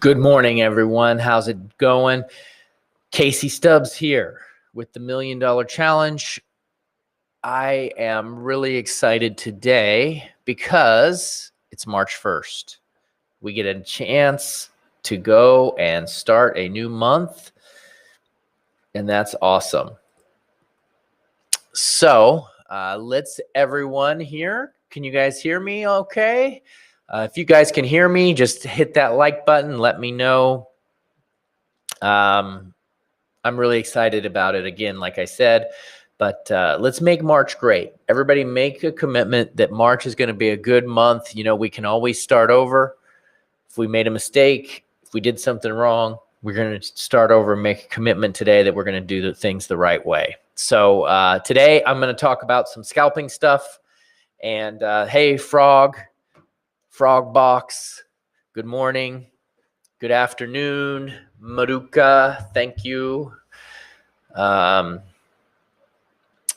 Good morning, everyone. How's it going? Casey Stubbs here with the $1 Million Challenge. I am really excited today because it's March 1st. We get a chance to go and start a new month, and that's awesome. So let's everyone here. Can you guys hear me okay? If you guys can hear me, just hit that like button. Let me know. I'm really excited about it again, like I said, but let's make March great. Everybody make a commitment that March is going to be a good month. You know, we can always start over. If we made a mistake, if we did something wrong, we're going to start over and make a commitment today that we're going to do the things the right way. So today I'm going to talk about some scalping stuff. And hey, Frog Box, good morning. Good afternoon, Maruka. Thank you.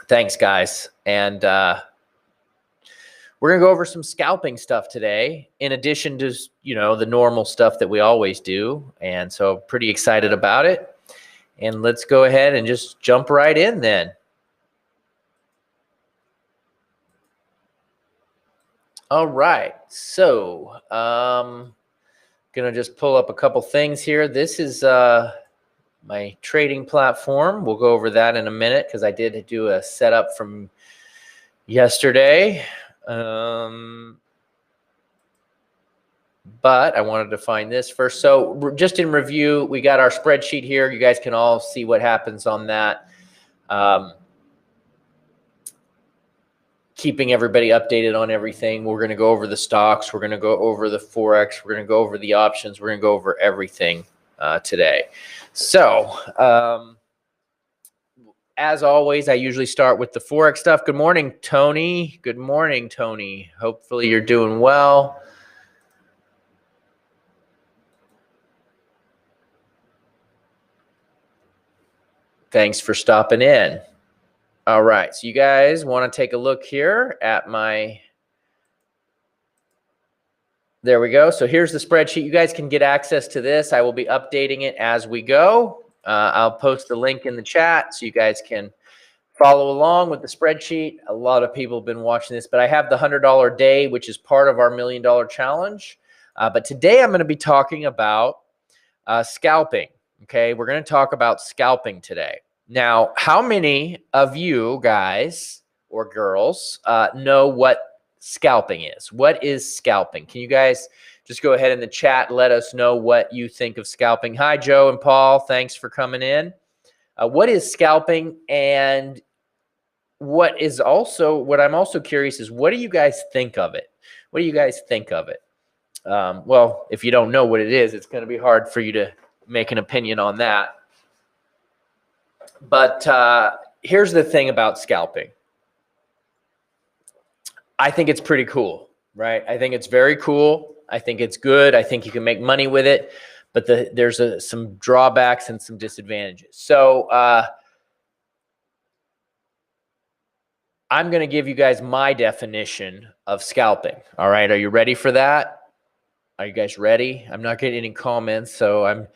Thanks, guys. And we're going to go over some scalping stuff today, in addition to, you know, the normal stuff that we always do. And so pretty excited about it. And let's go ahead and just jump right in then. All right. So gonna just pull up a couple things here. This is my trading platform. We'll go over that in a minute because I did do a setup from yesterday. But I wanted to find this first. So just in review, we got our spreadsheet here. You guys can all see what happens on that. Keeping everybody updated on everything. We're going to go over the stocks. We're going to go over the Forex. We're going to go over the options. We're going to go over everything today. So as always, I usually start with the Forex stuff. Good morning, Tony. Good morning, Tony. Hopefully you're doing well. Thanks for stopping in. All right, so you guys want to take a look here at my, there we go. So here's the spreadsheet. You guys can get access to this. I will be updating it as we go. I'll post the link in the chat so you guys can follow along with the spreadsheet. A lot of people have been watching this, but I have the $100 day, which is part of our $1 Million Challenge. But today I'm going to be talking about scalping. Okay, we're going to talk about scalping today. Now, how many of you guys or girls know what scalping is. What is scalping? Can you guys just go ahead in the chat and let us know what you think of scalping? Hi, Joe and Paul. Thanks for coming in. What is scalping? And what I'm also curious is, what do you guys think of it? What do you guys think of it? Well, if you don't know what it is, it's going to be hard for you to make an opinion on that. But here's the thing about scalping. I think it's pretty cool, right? I think it's very cool. I think it's good. I think you can make money with it, but there's some drawbacks and some disadvantages. So I'm going to give you guys my definition of scalping. All right. Are you ready for that? Are you guys ready? I'm not getting any comments, so I'm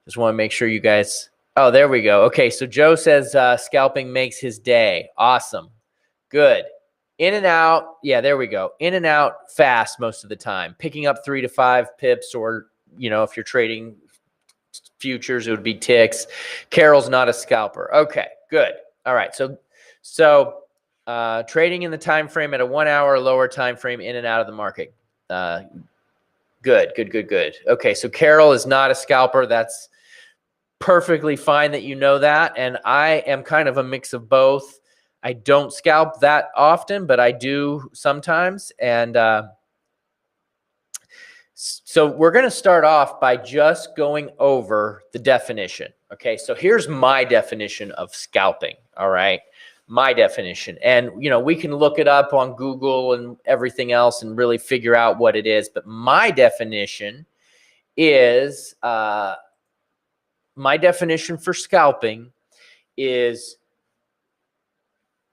just want to make sure you guys. Oh, there we go. Okay. So Joe says scalping makes his day. Awesome. Good. In and out. Yeah, there we go. In and out fast most of the time. Picking up 3 to 5 pips, or, you know, if you're trading futures, it would be ticks. Carol's not a scalper. Okay, good. All right. So trading in the time frame at a 1 hour lower time frame, in and out of the market. Good. Okay, so Carol is not a scalper. That's perfectly fine that you know that. And I am kind of a mix of both. I don't scalp that often, but I do sometimes. And so we're going to start off by just going over the definition. Okay, so here's my definition of scalping. All right, my definition. And, you know, we can look it up on Google and everything else and really figure out what it is. But my definition is, my definition for scalping is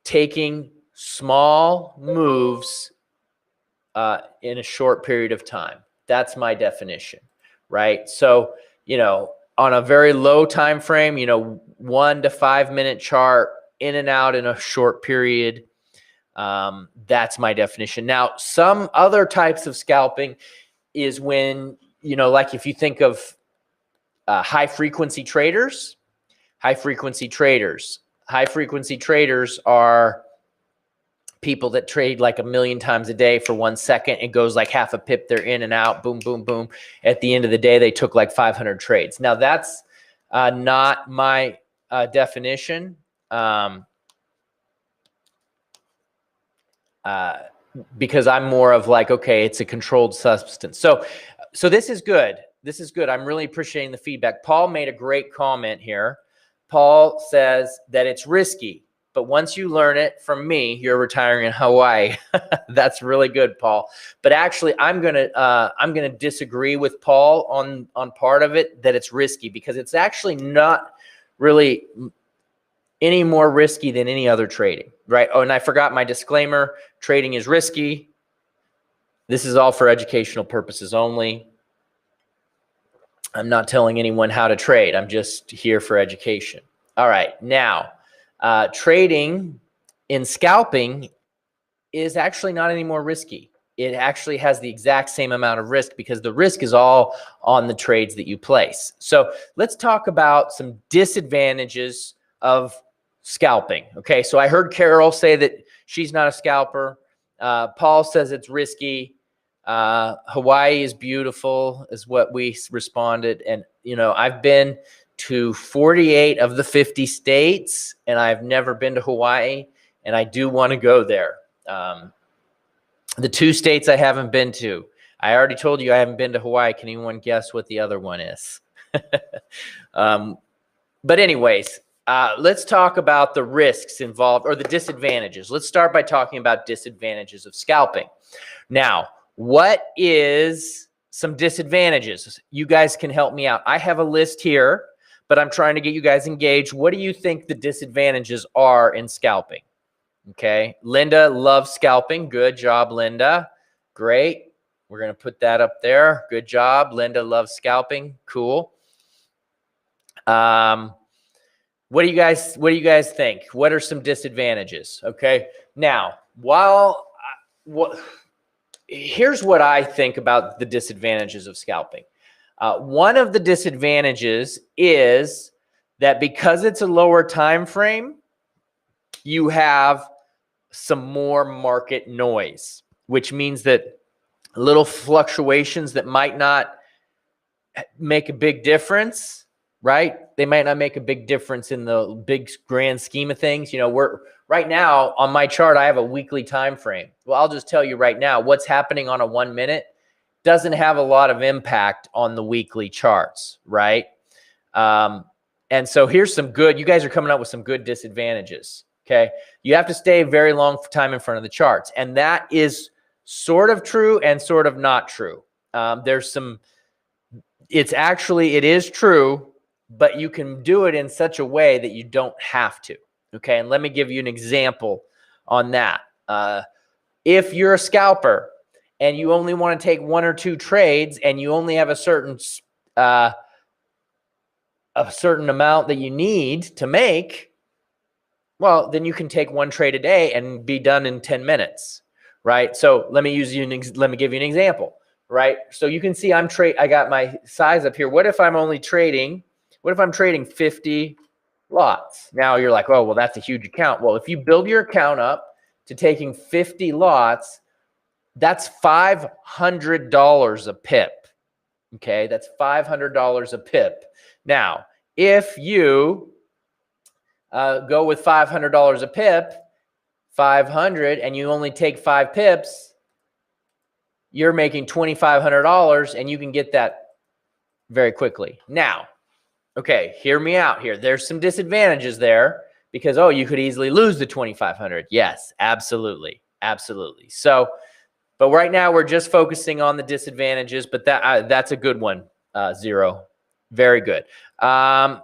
taking small moves in a short period of time. That's my definition, right? So, you know, on a very low time frame, you know, 1 to 5 minute chart, in and out in a short period. That's my definition. Now, some other types of scalping is when, you know, like if you think of high frequency traders are people that trade like 1 million times a day for 1 second. It goes like half a pip. They're in and out. Boom, boom, boom. At the end of the day, they took like 500 trades. Now, that's not my definition. Because I'm more of like, okay, it's a controlled substance. So this is good. This is good. I'm really appreciating the feedback. Paul made a great comment here. Paul says that it's risky, but once you learn it from me, you're retiring in Hawaii. That's really good, Paul. But actually, I'm gonna disagree with Paul on part of it, that it's risky, because it's actually not really any more risky than any other trading, right? Oh, and I forgot my disclaimer. Trading is risky. This is all for educational purposes only. I'm not telling anyone how to trade. I'm just here for education. All right. Now, trading in scalping is actually not any more risky. It actually has the exact same amount of risk, because the risk is all on the trades that you place. So let's talk about some disadvantages of scalping. Okay, so I heard Carol say that she's not a scalper. Paul says it's risky. Hawaii is beautiful, is what we responded. And, you know, I've been to 48 of the 50 states, and I've never been to Hawaii, and I do want to go there. The 2 states I haven't been to, I already told you I haven't been to Hawaii. Can anyone guess what the other one is? But anyways, let's talk about the risks involved, or the disadvantages. Let's start by talking about disadvantages of scalping. Now, what is some disadvantages? You guys can help me out. I have a list here, but I'm trying to get you guys engaged. What do you think the disadvantages are in scalping? Okay, Linda loves scalping. Good job, Linda. Great. We're going to put that up there. Good job. Linda loves scalping. Cool. What do you guys think? What are some disadvantages? Okay. Now, here's what I think about the disadvantages of scalping. One of the disadvantages is that because it's a lower time frame, you have some more market noise, which means that little fluctuations that might not make a big difference, right? They might not make a big difference in the big grand scheme of things. You know, we're right now on my chart, I have a weekly time frame. Well, I'll just tell you right now, what's happening on a 1 minute doesn't have a lot of impact on the weekly charts, right? And so here's some good, you guys are coming up with some good disadvantages, okay? You have to stay a very long time in front of the charts. And that is sort of true and sort of not true. There's some, it is true, but you can do it in such a way that you don't have to, okay? And let me give you an example on that. If you're a scalper and you only want to take 1 or 2 trades and you only have a certain amount that you need to make, well, then you can take 1 trade a day and be done in 10 minutes, right? So let me give you an example, right? So you can see I got my size up here. What if I'm trading 50 lots? Now you're like, oh, well, that's a huge account. Well, if you build your account up to taking 50 lots, that's $500 a pip. Okay, that's $500 a pip. Now, if you go with $500 a pip, 500, and you only take 5 pips, you're making $2,500, and you can get that very quickly. Now, okay, hear me out here. There's some disadvantages there because, oh, you could easily lose the $2,500. Yes, absolutely, absolutely. So, but right now we're just focusing on the disadvantages, but that's a good one, Zero. Very good.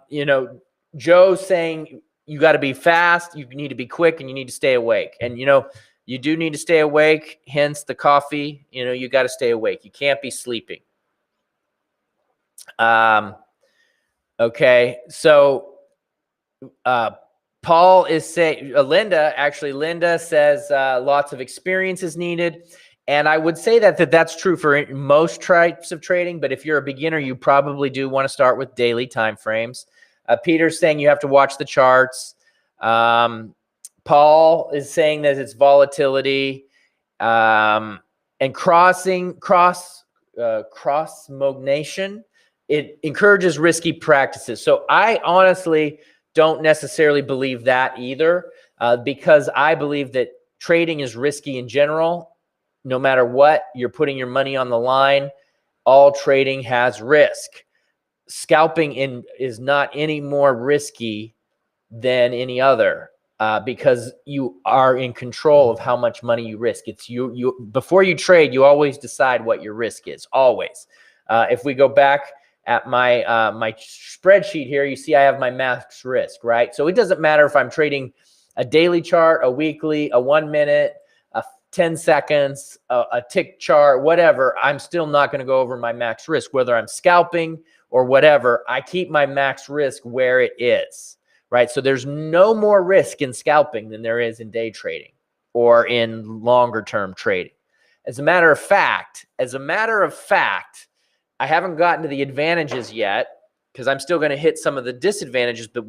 You know, Joe's saying you got to be fast, you need to be quick, and you need to stay awake. And, you know, you do need to stay awake, hence the coffee. You know, you got to stay awake. You can't be sleeping. Okay, so Paul is saying, Linda says lots of experience is needed. And I would say that's true for most types of trading. But if you're a beginner, you probably do want to start with daily time frames. Peter's saying you have to watch the charts. Paul is saying that it's volatility and cross-mognation. It encourages risky practices. So I honestly don't necessarily believe that either, because I believe that trading is risky in general. No matter what, you're putting your money on the line. All trading has risk. Scalping is not any more risky than any other, because you are in control of how much money you risk. It's you before you trade, you always decide what your risk is. Always. If we go back at my my spreadsheet here, you see I have my max risk, right? So it doesn't matter if I'm trading a daily chart, a weekly, a 1 minute, 10 seconds, a tick chart, whatever. I'm still not going to go over my max risk, whether I'm scalping or whatever. I keep my max risk where it is, right? So there's no more risk in scalping than there is in day trading or in longer term trading. As a matter of fact, I haven't gotten to the advantages yet because I'm still going to hit some of the disadvantages, but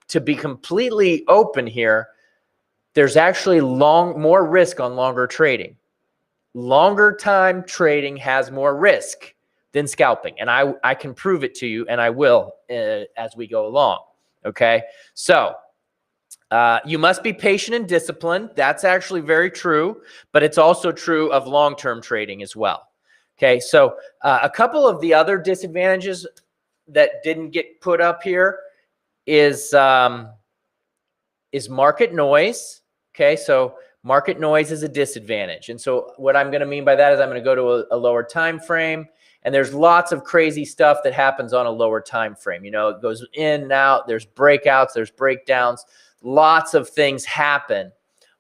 to be completely open here, there's actually more risk on longer trading. Longer time trading has more risk than scalping. And I can prove it to you, and I will as we go along. Okay. So you must be patient and disciplined. That's actually very true, but it's also true of long-term trading as well. Okay. So a couple of the other disadvantages that didn't get put up here is market noise. Okay, so market noise is a disadvantage. And so what I'm going to mean by that is I'm going to go to a lower time frame, and there's lots of crazy stuff that happens on a lower time frame. You know, it goes in and out, there's breakouts, there's breakdowns. Lots of things happen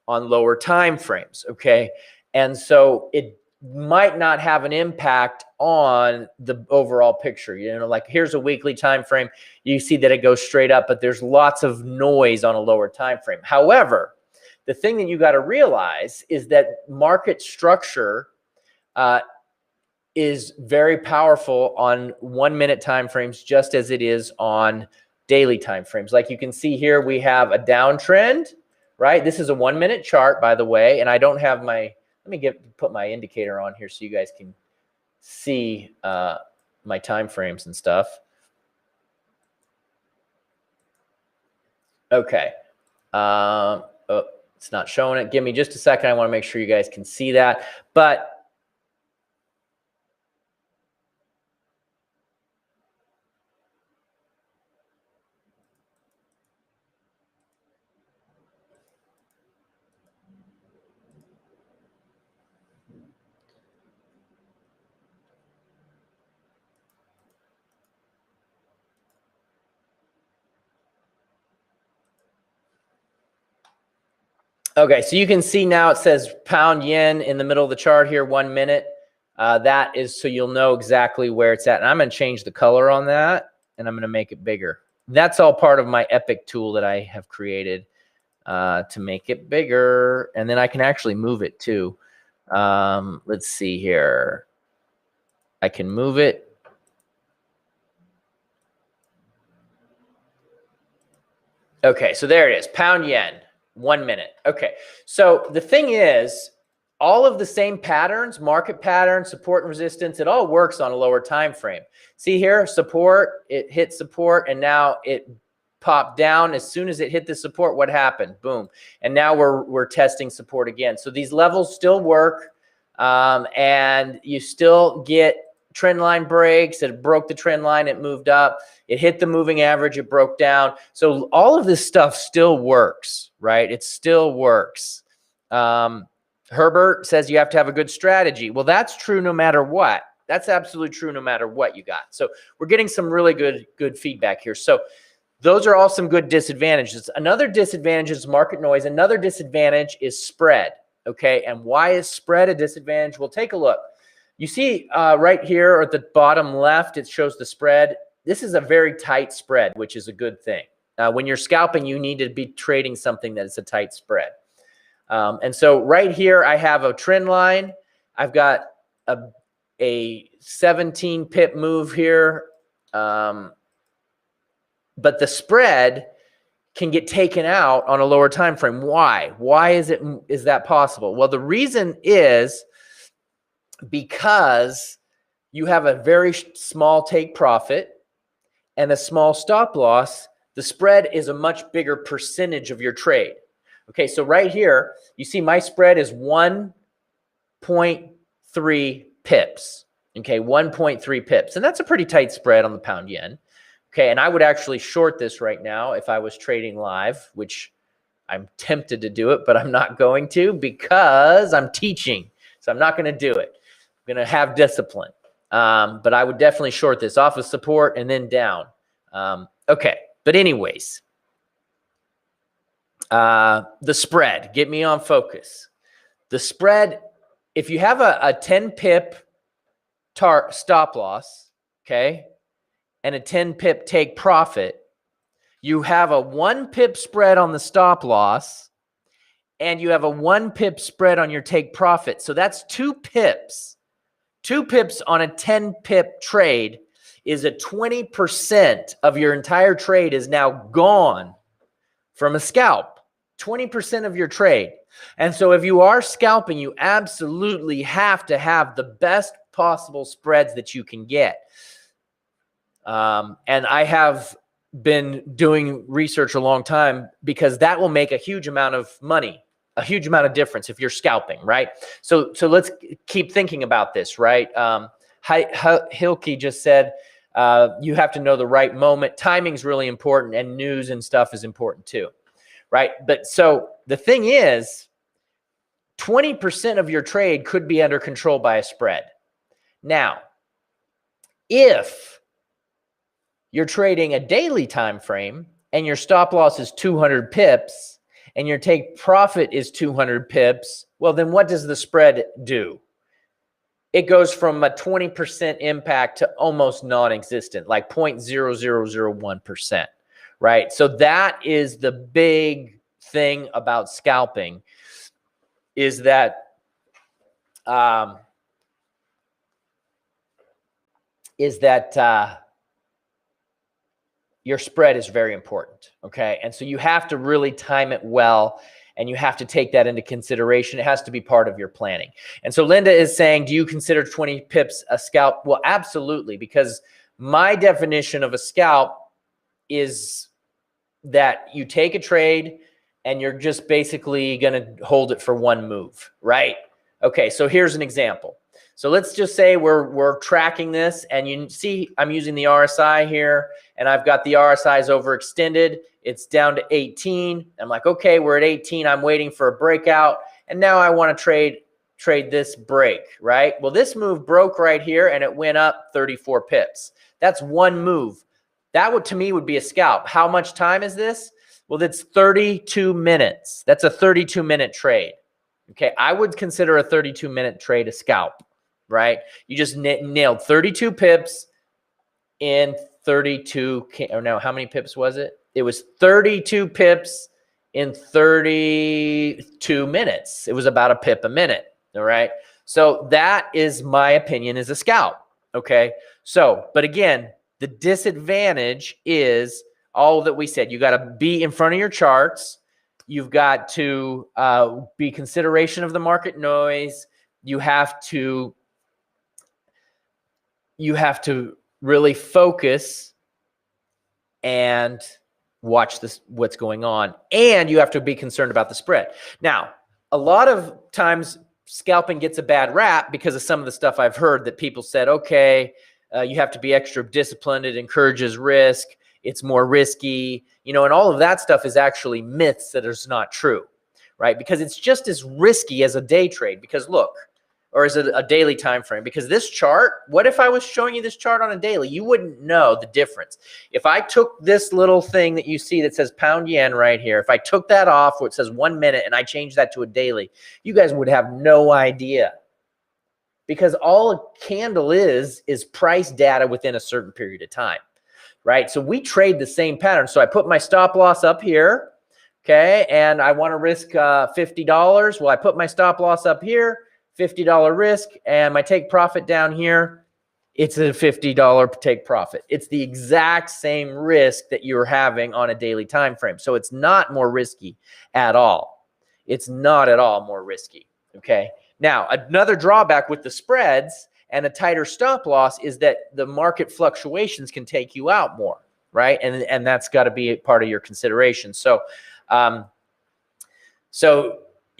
on lower time frames, okay? And so it might not have an impact on the overall picture. You know, like here's a weekly time frame. You see that it goes straight up, but there's lots of noise on a lower time frame. However, the thing that you got to realize is that market structure is very powerful on 1 minute time frames, just as it is on daily time frames. Like you can see here, we have a downtrend, right? This is a 1 minute chart, by the way, and I don't have my Let me put my indicator on here so you guys can see my time frames and stuff. Okay. Oh, it's not showing it. Give me just a second. I want to make sure you guys can see that. But okay, so you can see now it says pound yen in the middle of the chart here, 1 minute. That is so you'll know exactly where it's at. And I'm going to change the color on that, and I'm going to make it bigger. That's all part of my Epic tool that I have created to make it bigger. And then I can actually move it too. Let's see here. I can move it. Okay, so there it is, pound yen, 1 minute. Okay, so the thing is, all of the same patterns, market patterns, support and resistance, it all works on a lower time frame. See here, support, it hit support, and now it popped down. As soon as it hit the support, what happened? Boom. And now we're testing support again. So these levels still work, and you still get trend line breaks. It broke the trend line, it moved up. It hit the moving average, it broke down. So all of this stuff still works, right? It still works. Herbert says you have to have a good strategy. Well, that's true no matter what. That's absolutely true no matter what you got. So we're getting some really good feedback here. So those are all some good disadvantages. Another disadvantage is market noise. Another disadvantage is spread, okay? And why is spread a disadvantage? Well, take a look. You see right here at the bottom left, it shows the spread. This is a very tight spread, which is a good thing. When you're scalping, you need to be trading something that is a tight spread. And so right here, I have a trend line. I've got a 17 pip move here. But the spread can get taken out on a lower time frame. Why? Why is that possible? Well, the reason is because you have a very small take profit and a small stop loss. The spread is a much bigger percentage of your trade. Okay, so right here, you see my spread is 1.3 pips. Okay, 1.3 pips. And that's a pretty tight spread on the pound yen. Okay, and I would actually short this right now if I was trading live, which I'm tempted to do it, but I'm not going to because I'm teaching. So I'm not going to do it. I'm going to have discipline. But I would definitely short this off of support and then down. Okay, but anyways. The spread, get me on focus. The spread, if you have a 10 pip stop loss, okay, and a 10 pip take profit, you have a 1 pip spread on the stop loss, and you have a 1 pip spread on your take profit. So that's 2 pips. 2 pips on a 10 pip trade is a 20% of your entire trade is now gone from a scalp. 20% of your trade. And so if you are scalping, you absolutely have to have the best possible spreads that you can get. And I have been doing research a long time because that will make a huge amount of money, a huge amount of difference if you're scalping, right? So let's keep thinking about this, right? Hilke just said, you have to know the right moment. Timing's really important, and news and stuff is important too. Right. But so the thing is, 20% of your trade could be under control by a spread. Now, if you're trading a daily time frame and your stop loss is 200 pips and your take profit is 200 pips, well, then what does the spread do? It goes from a 20% impact to almost non-existent, like 0.0001%. Right. So that is the big thing about scalping is that your spread is very important. Okay. And so you have to really time it well. and you have to take that into consideration. It has to be part of your planning. And so Linda is saying, do you consider 20 pips a scalp? Well, absolutely, because my definition of a scalp is that you take a trade and you're just basically going to hold it for one move, right? Okay, so here's an example. So let's just say we're tracking this, and you see I'm using the RSI here, and I've got the RSI's overextended. It's down to 18. I'm like, okay, we're at 18. I'm waiting for a breakout, and now I want to trade this break, right? Well, this move broke right here, and it went up 34 pips. That's one move. That would, to me, would be a scalp. How much time is this? Well, that's 32 minutes. That's a 32-minute trade. Okay, I would consider a 32-minute trade a scalp, right? You just nailed 32 pips in 32, or no, how many pips was it? It was 32 pips in 32 minutes. It was about a pip a minute, all right? So that is my opinion is a scalp, okay? So, but again, the disadvantage is all that we said. You got to be in front of your charts. You've got to be consideration of the market noise. You have to really focus and watch what's going on. And you have to be concerned about the spread. Now, a lot of times scalping gets a bad rap because of some of the stuff I've heard that people said, okay, you have to be extra disciplined. It encourages risk. It's more risky, you know, and all of that stuff is actually myths that is not true, right? Because it's just as risky as a day trade. Because look, or is it a daily time frame? Because this chart, what if I was showing you this chart on a daily? You wouldn't know the difference. If I took this little thing that you see that says pound yen right here, if I took that off where it says 1 minute and I changed that to a daily, you guys would have no idea. Because all a candle is price data within a certain period of time. Right? So we trade the same pattern. So I put my stop loss up here, okay, and I want to risk $50. Well, I put my stop loss up here, $50 risk, and my take profit down here, it's a $50 take profit. It's the exact same risk that you're having on a daily time frame. So it's not more risky at all. It's not at all more risky, okay? Now, another drawback with the spreads and a tighter stop loss is that the market fluctuations can take you out more, right? And that's got to be a part of your consideration. So, you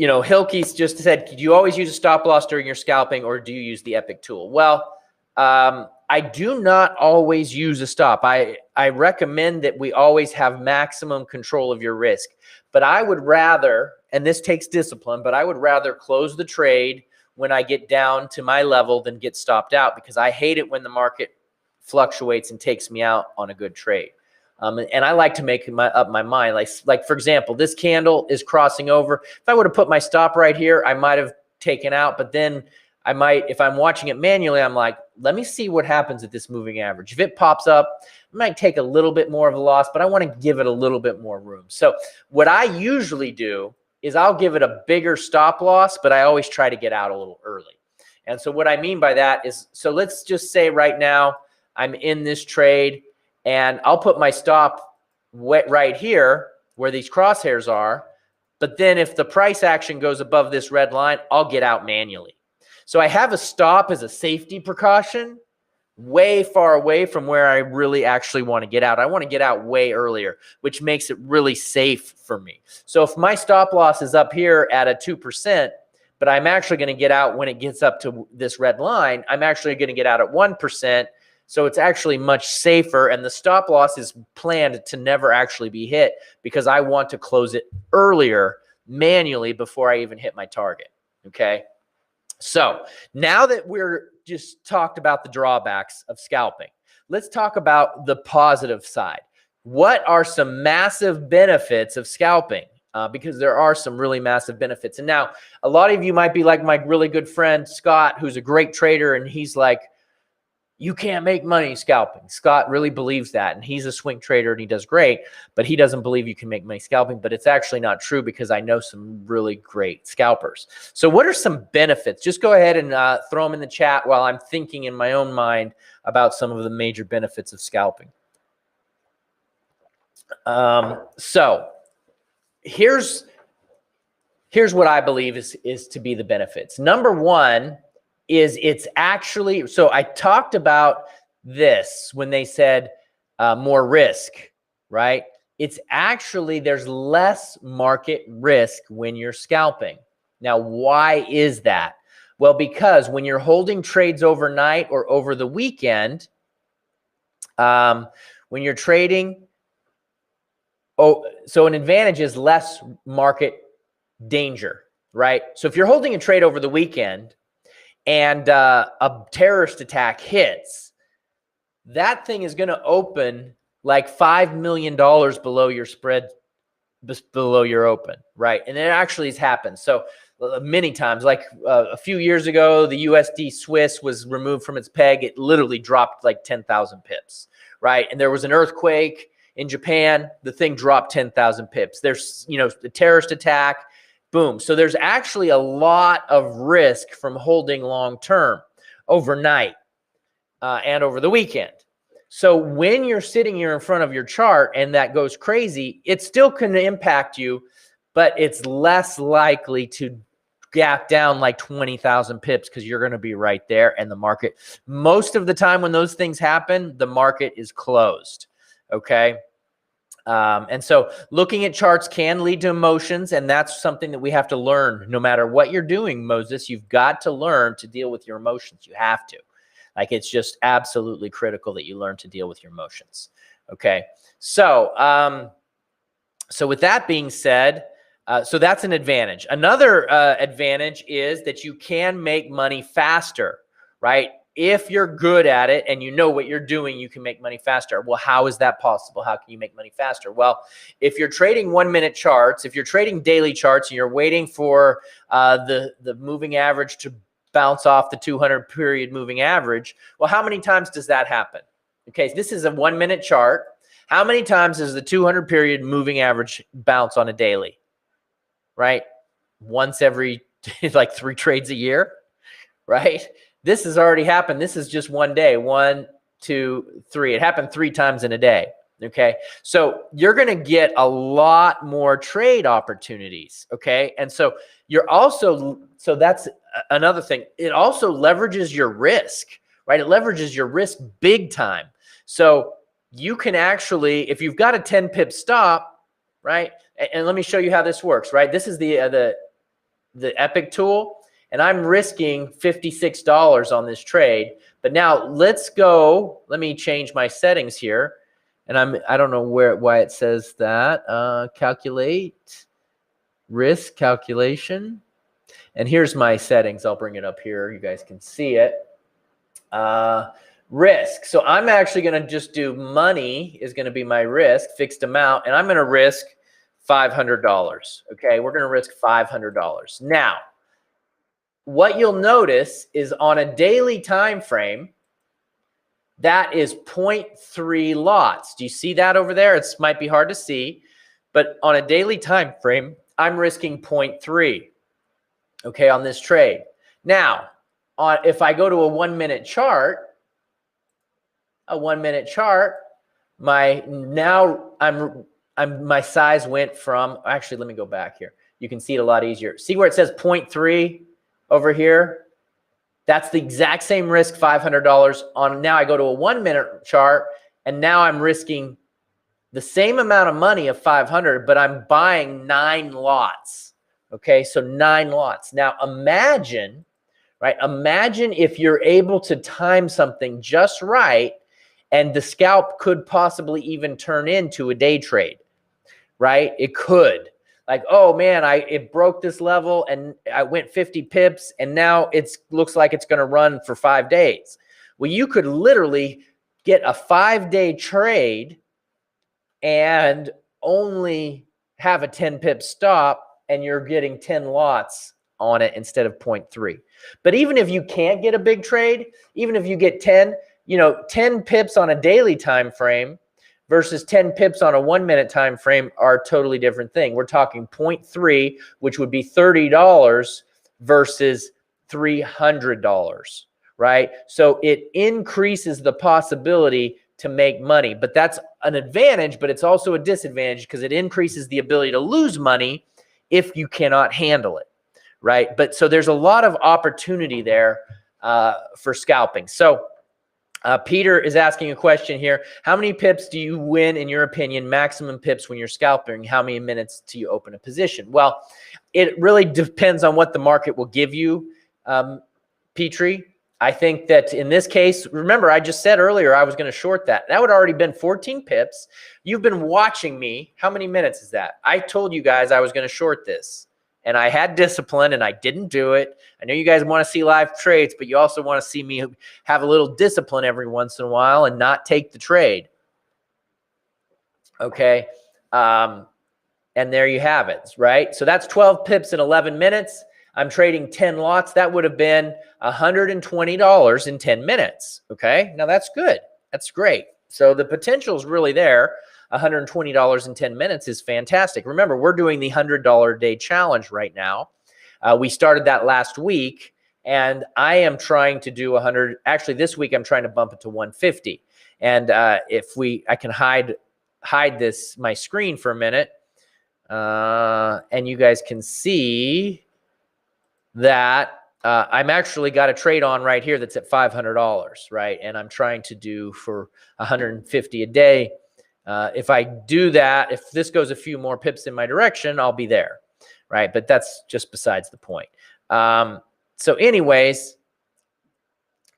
know, Hilke's just said, do you always use a stop loss during your scalping, or do you use the Epic tool? Well, I do not always use a stop. I recommend that we always have maximum control of your risk. But I would rather, and this takes discipline, but I would rather close the trade when I get down to my level than get stopped out, because I hate it when the market fluctuates and takes me out on a good trade. And I like to make up my mind. Like for example, this candle is crossing over. If I would have put my stop right here, I might have taken out, but then I might, if I'm watching it manually, I'm like, let me see what happens at this moving average. If it pops up, I might take a little bit more of a loss, but I want to give it a little bit more room. So what I usually do is I'll give it a bigger stop loss, but I always try to get out a little early. And so what I mean by that is, so let's just say right now I'm in this trade and I'll put my stop right here where these crosshairs are. But then if the price action goes above this red line, I'll get out manually. So I have a stop as a safety precaution way far away from where I really actually want to get out. I want to get out way earlier, which makes it really safe for me. So if my stop loss is up here at a 2%, but I'm actually going to get out when it gets up to this red line, I'm actually going to get out at 1%. So it's actually much safer, and the stop loss is planned to never actually be hit because I want to close it earlier manually before I even hit my target, okay? So now that we're just talked about the drawbacks of scalping, let's talk about the positive side. What are some massive benefits of scalping? Because there are some really massive benefits. And now a lot of you might be like my really good friend, Scott, who's a great trader. And he's like, you can't make money scalping. Scott really believes that. And he's a swing trader and he does great, but he doesn't believe you can make money scalping. But it's actually not true because I know some really great scalpers. So what are some benefits? Just go ahead and throw them in the chat while I'm thinking in my own mind about some of the major benefits of scalping. So here's here's what I believe is to be the benefits. Number one is it's actually, so I talked about this when they said more risk, right? It's actually, there's less market risk when you're scalping. Now, why is that? Well, because when you're holding trades overnight or over the weekend, when you're trading, so an advantage is less market danger, right? So if you're holding a trade over the weekend and a terrorist attack hits, that thing is going to open like $5 million below your spread, below your open, right? And it actually has happened. So many times, like a few years ago, the USD Swiss was removed from its peg. It literally dropped like 10,000 pips, right? And there was an earthquake in Japan. The thing dropped 10,000 pips. There's, the terrorist attack, boom. So there's actually a lot of risk from holding long-term overnight and over the weekend. So when you're sitting here in front of your chart and that goes crazy, it still can impact you, but it's less likely to gap down like 20,000 pips because you're going to be right there. And the market, most of the time when those things happen, the market is closed. Okay. And so looking at charts can lead to emotions, and that's something that we have to learn. No matter what you're doing, Moses, you've got to learn to deal with your emotions. You have to. Like, it's just absolutely critical that you learn to deal with your emotions. Okay. So, so with that being said, so that's an advantage. Another advantage is that you can make money faster, right? If you're good at it and you know what you're doing, you can make money faster. Well, how is that possible? How can you make money faster? Well, if you're trading 1 minute charts, if you're trading daily charts and you're waiting for the moving average to bounce off the 200 period moving average, well, how many times does that happen? Okay, so this is a 1 minute chart. How many times does the 200 period moving average bounce on a daily? Right? Once every like 3 trades a year, right? This has already happened. This is just one day. 1, 2, 3. It happened 3 times in a day. Okay. So you're going to get a lot more trade opportunities. Okay. And so you're also, so that's another thing. It also leverages your risk, right? It leverages your risk big time. So you can actually, if you've got a 10 pip stop, right? And let me show you how this works, right? This is the Epic tool. And I'm risking $56 on this trade. But now let's go. Let me change my settings here. And I don't know why it says that. Calculate risk calculation. And here's my settings. I'll bring it up here. You guys can see it. Risk. So I'm actually going to just do money is going to be my risk, fixed amount. And I'm going to risk $500. Okay. We're going to risk $500. Now, what you'll notice is on a daily time frame, that is 0.3 lots. Do you see that over there? It might be hard to see, but on a daily time frame, I'm risking 0.3, okay, on this trade. Now, if I go to a 1 minute chart, my size went from, actually, let me go back here. You can see it a lot easier. See where it says 0.3 over here? That's the exact same risk, $500 on. Now I go to a 1 minute chart, and now I'm risking the same amount of money of 500, but I'm buying 9 lots. Okay, so 9 lots. Now imagine, right? Imagine if you're able to time something just right, and the scalp could possibly even turn into a day trade, right? It could. Like, oh man, it broke this level and I went 50 pips and now it looks like it's going to run for 5 days. Well, you could literally get a 5-day trade and only have a 10 pip stop, and you're getting 10 lots on it instead of 0.3. But even if you can't get a big trade, even if you get 10 pips on a daily time frame versus 10 pips on a 1 minute time frame are a totally different thing. We're talking 0.3, which would be $30 versus $300, right? So it increases the possibility to make money, but that's an advantage, but it's also a disadvantage because it increases the ability to lose money if you cannot handle it, right? But so there's a lot of opportunity there for scalping. So Peter is asking a question here. How many pips do you win, in your opinion, maximum pips when you're scalping? How many minutes do you open a position? Well, it really depends on what the market will give you, Petrie. I think that in this case, remember, I just said earlier I was going to short that. That would already been 14 pips. You've been watching me. How many minutes is that? I told you guys I was going to short this. And I had discipline, and I didn't do it. I know you guys want to see live trades, but you also want to see me have a little discipline every once in a while and not take the trade. Okay. And there you have it, right? So that's 12 pips in 11 minutes. I'm trading 10 lots. That would have been $120 in 10 minutes. Okay. Now that's good. That's great. So the potential is really there. $120 in 10 minutes is fantastic. Remember, we're doing the $100 a day challenge right now. We started that last week, and I am trying to do 100. Actually, this week I'm trying to bump it to 150. And I can hide my screen for a minute, and you guys can see that I'm actually got a trade on right here that's at $500, right? And I'm trying to do for 150 a day. If I do that, if this goes a few more pips in my direction, I'll be there, right? But that's just besides the point. So anyways,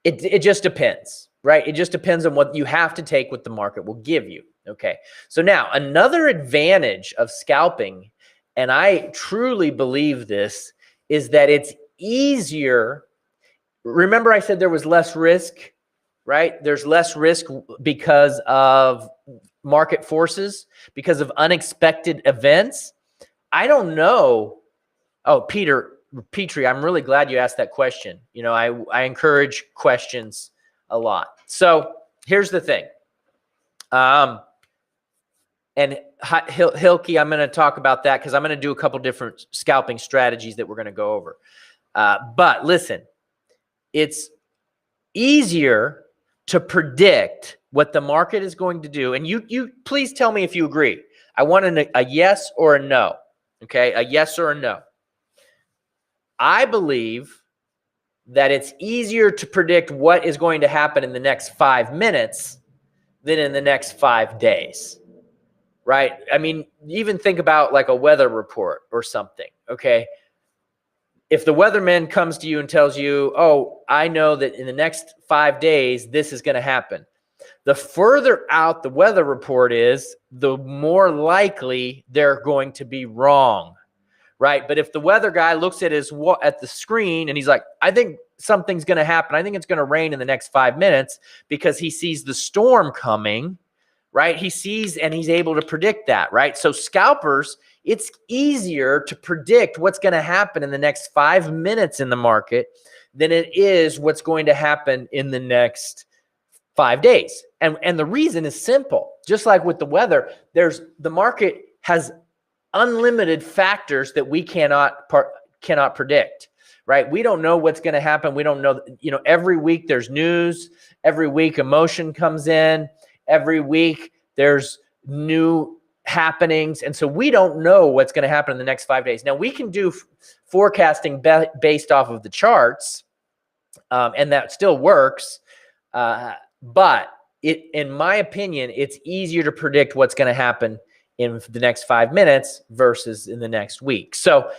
it just depends, right? It just depends on what you have to take, what the market will give you. Okay. So now another advantage of scalping, and I truly believe this, is that it's easier. Remember I said there was less risk, right? There's less risk because of market forces, because of unexpected events. I don't know. Oh, Petrie, I'm really glad you asked that question. You know, I encourage questions a lot. So here's the thing. And Hilke, I'm going to talk about that because I'm going to do a couple different scalping strategies that we're going to go over. But listen, it's easier to predict what the market is going to do. And you please tell me if you agree. I want a yes or a no. Okay, a yes or a no. I believe that it's easier to predict what is going to happen in the next 5 minutes than in the next 5 days, right? I mean, even think about like a weather report or something, okay? If the weatherman comes to you and tells you, oh, I know that in the next 5 days, this is going to happen. The further out the weather report is, the more likely they're going to be wrong, right? But if the weather guy looks at the screen and he's like, I think something's going to happen. I think it's going to rain in the next 5 minutes, because he sees the storm coming, right? He sees and he's able to predict that, right? So scalpers, it's easier to predict what's going to happen in the next 5 minutes in the market than it is what's going to happen in the next 5 days. And the reason is simple. Just like with the weather, the market has unlimited factors that we cannot predict, right? We don't know what's going to happen. We don't know, every week there's news, every week emotion comes in, every week there's new happenings. And so we don't know what's going to happen in the next 5 days. Now we can do forecasting based off of the charts, and that still works. But in my opinion, it's easier to predict what's going to happen in the next 5 minutes versus in the next week. So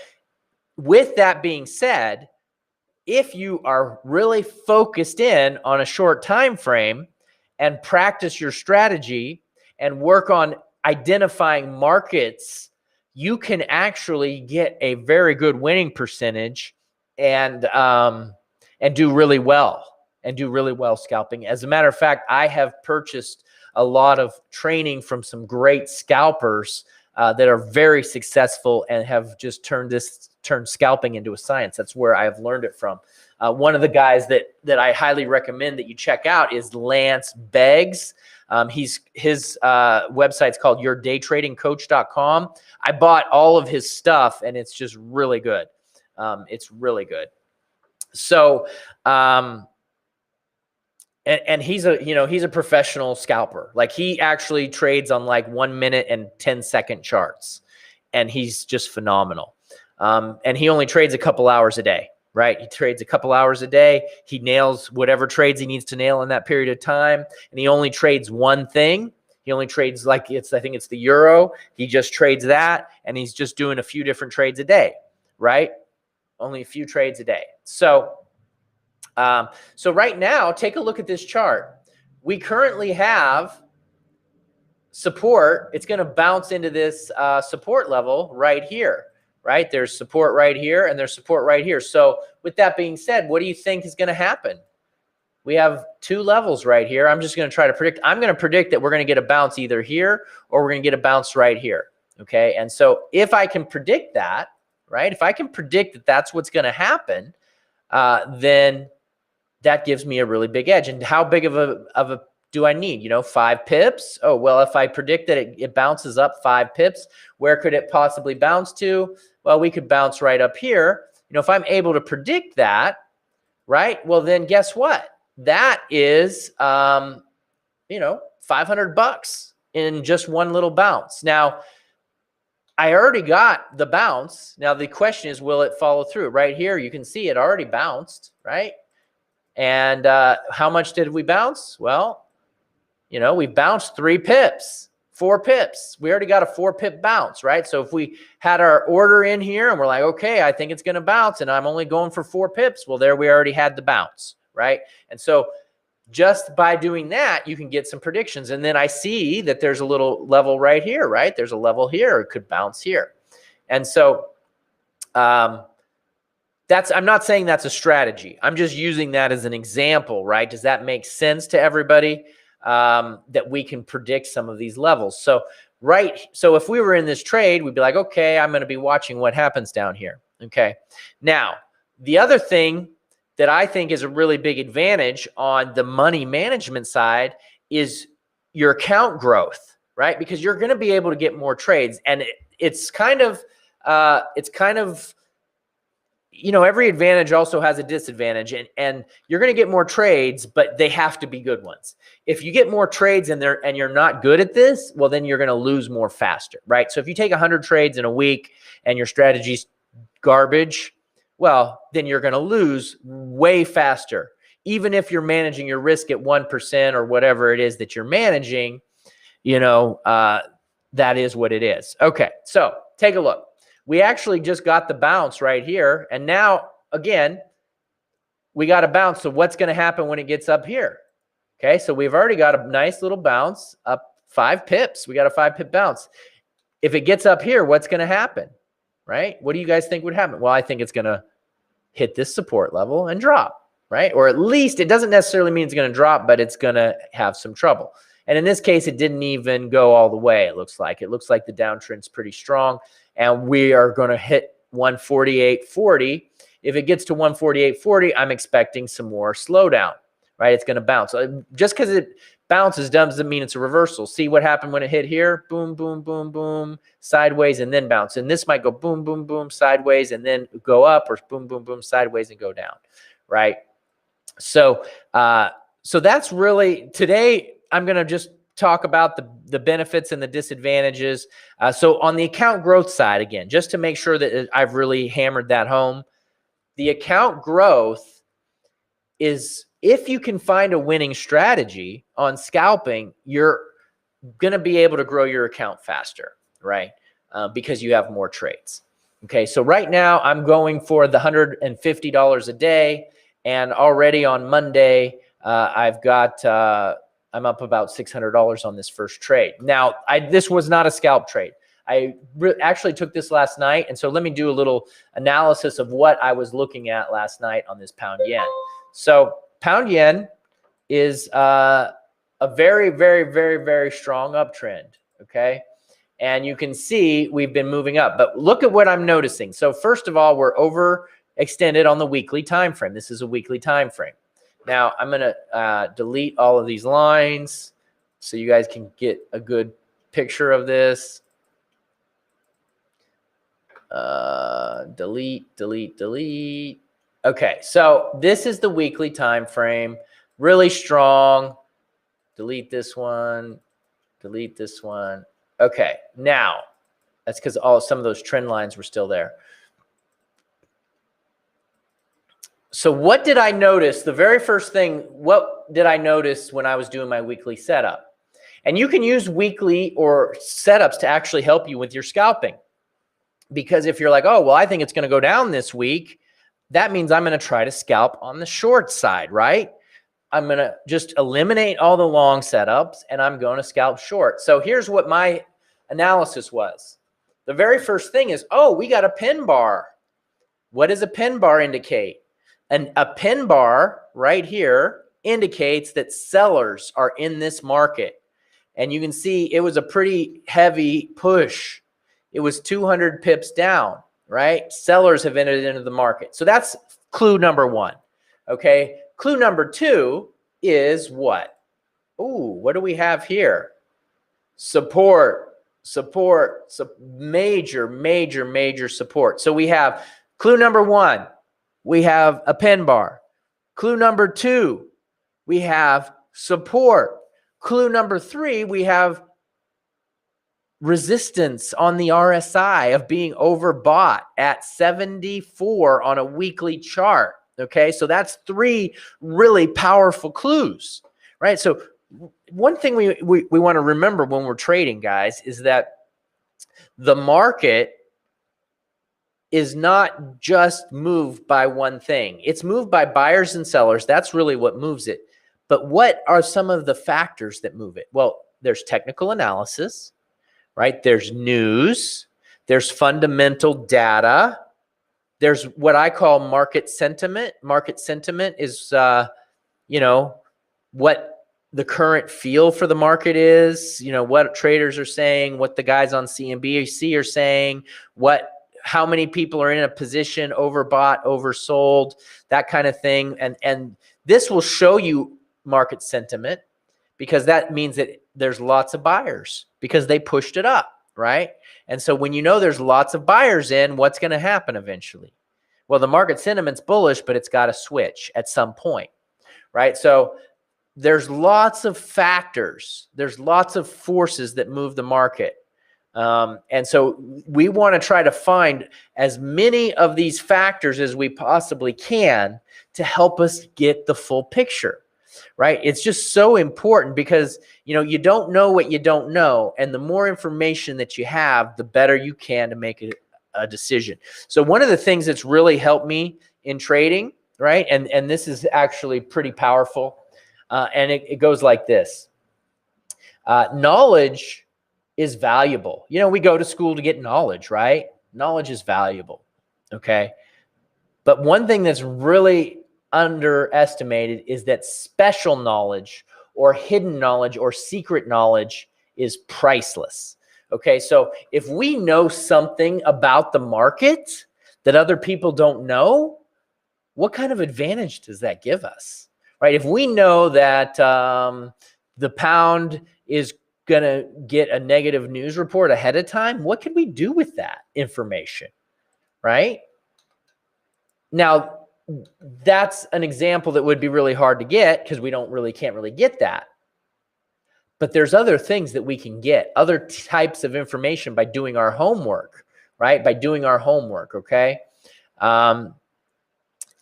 with that being said, if you are really focused in on a short time frame and practice your strategy and work on identifying markets, you can actually get a very good winning percentage and do really well. Scalping. As a matter of fact, I have purchased a lot of training from some great scalpers that are very successful and have just turned scalping into a science. That's where I have learned it from. One of the guys that I highly recommend that you check out is Lance Beggs. His website's called yourdaytradingcoach.com. I bought all of his stuff, and it's just really good. It's really good. So, and he's a professional scalper. Like, he actually trades on like 1 minute and 10-second charts, and he's just phenomenal. And he only trades a couple hours a day, right? He trades a couple hours a day. He nails whatever trades he needs to nail in that period of time. And he only trades one thing. He only trades I think it's the euro. He just trades that, and he's just doing a few different trades a day, right? Only a few trades a day. So right now, take a look at this chart. We currently have support. It's going to bounce into this support level right here, right? There's support right here, and there's support right here. So with that being said, what do you think is going to happen? We have two levels right here. I'm just going to try to predict. I'm going to predict that we're going to get a bounce either here or we're going to get a bounce right here. Okay. And so if I can predict that, right, if I can predict that that's what's going to happen, then that gives me a really big edge. And how big of a do I need? 5 pips? Oh, well, if I predict that it bounces up 5 pips, where could it possibly bounce to? Well, we could bounce right up here. If I'm able to predict that, right, well, then guess what? That is, $500 in just one little bounce. Now, I already got the bounce. Now, the question is, will it follow through? Right here, you can see it already bounced, right? And how much did we bounce? Well, we bounced 3 pips, 4 pips. We already got a 4-pip bounce, right? So if we had our order in here and we're like, okay, I think it's going to bounce and I'm only going for 4 pips. Well, there we already had the bounce, right? And so just by doing that, you can get some predictions. And then I see that there's a little level right here, right? There's a level here. It could bounce here. And so I'm not saying that's a strategy. I'm just using that as an example, right? Does that make sense to everybody? That we can predict some of these levels. So if we were in this trade, we'd be like, okay, I'm going to be watching what happens down here. Okay. Now, the other thing that I think is a really big advantage on the money management side is your account growth, right? Because you're going to be able to get more trades, and it's kind of every advantage also has a disadvantage, and you're going to get more trades, but they have to be good ones. If you get more trades and you're not good at this, well, then you're going to lose more faster, right? So if you take 100 trades in a week and your strategy's garbage, well, then you're going to lose way faster. Even if you're managing your risk at 1% or whatever it is that you're managing, that is what it is. Okay, so take a look. We actually just got the bounce right here. And now, again, we got a bounce. So what's going to happen when it gets up here? Okay, so we've already got a nice little bounce up 5 pips. We got a 5-pip bounce. If it gets up here, what's going to happen? Right? What do you guys think would happen? Well, I think it's going to hit this support level and drop, right? Or at least it doesn't necessarily mean it's going to drop, but it's going to have some trouble. And in this case, it didn't even go all the way, it looks like. It looks like the downtrend's pretty strong, and we are going to hit 148.40. If it gets to 148.40, I'm expecting some more slowdown, right? It's going to bounce. So just because it bounces doesn't mean it's a reversal. See what happened when it hit here? Boom, boom, boom, boom, sideways, and then bounce. And this might go boom, boom, boom, sideways, and then go up, or boom, boom, boom, sideways, and go down, right? So, so that's really today. I'm going to just talk about the benefits and the disadvantages. So on the account growth side, again, just to make sure that I've really hammered that home, the account growth is, if you can find a winning strategy on scalping, you're going to be able to grow your account faster, right? Because you have more trades. Okay, so right now I'm going for the $150 a day, and already on Monday, I've got, I'm up about $600 on this first trade. Now, this was not a scalp trade. I actually took this last night, and so let me do a little analysis of what I was looking at last night on this pound yen. So pound yen is a very, very, very, very strong uptrend, okay? And you can see we've been moving up, but look at what I'm noticing. So first of all, we're overextended on the weekly time frame. This is a weekly time frame. Now, I'm going to delete all of these lines so you guys can get a good picture of this. Delete, delete, delete. Okay, so this is the weekly time frame, really strong. Delete this one, delete this one. Okay, now that's because some of those trend lines were still there. So what did I notice? The very first thing, what did I notice when I was doing my weekly setup? And you can use weekly or setups to actually help you with your scalping. Because if you're like, oh, well, I think it's going to go down this week, that means I'm going to try to scalp on the short side, right? I'm going to just eliminate all the long setups and I'm going to scalp short. So here's what my analysis was. The very first thing is, oh, we got a pin bar. What does a pin bar indicate? And a pin bar right here indicates that sellers are in this market. And you can see it was a pretty heavy push. It was 200 pips down, right? Sellers have entered into the market. So that's clue number one, okay? Clue number two is what? Ooh, what do we have here? Support, major, major, major support. So we have clue number one, we have a pin bar. Clue number two, we have support. Clue number three, we have resistance on the RSI of being overbought at 74 on a weekly chart. Okay, so that's three really powerful clues, right? So one thing we want to remember when we're trading, guys, is that the market is not just moved by one thing. It's moved by buyers and sellers. That's really what moves it. But what are some of the factors that move it? Well, there's technical analysis, right? There's news. There's fundamental data. There's what I call market sentiment. Market sentiment is, you know, what the current feel for the market is, you know, what traders are saying, what the guys on CNBC are saying, how many people are in a position, overbought, oversold, that kind of thing. And this will show you market sentiment because that means that there's lots of buyers because they pushed it up, right? And so when you know there's lots of buyers in, what's going to happen eventually? Well, the market sentiment's bullish, but it's got to switch at some point, right? So there's lots of factors. There's lots of forces that move the market. And so we want to try to find as many of these factors as we possibly can to help us get the full picture, right? It's just so important because, you know, you don't know what you don't know. And the more information that you have, the better you can to make a decision. So one of the things that's really helped me in trading, right? And this is actually pretty powerful. And it goes like this. Knowledge is valuable. You know, we go to school to get knowledge, right? Knowledge is valuable, okay? But one thing that's really underestimated is that special knowledge or hidden knowledge or secret knowledge is priceless, okay? So if we know something about the market that other people don't know, what kind of advantage does that give us, right? If we know that the pound is going to get a negative news report ahead of time, what can we do with that information, right? Now, that's an example that would be really hard to get because we can't really get that. But there's other things that we can get, other types of information by doing our homework, right? By doing our homework, okay?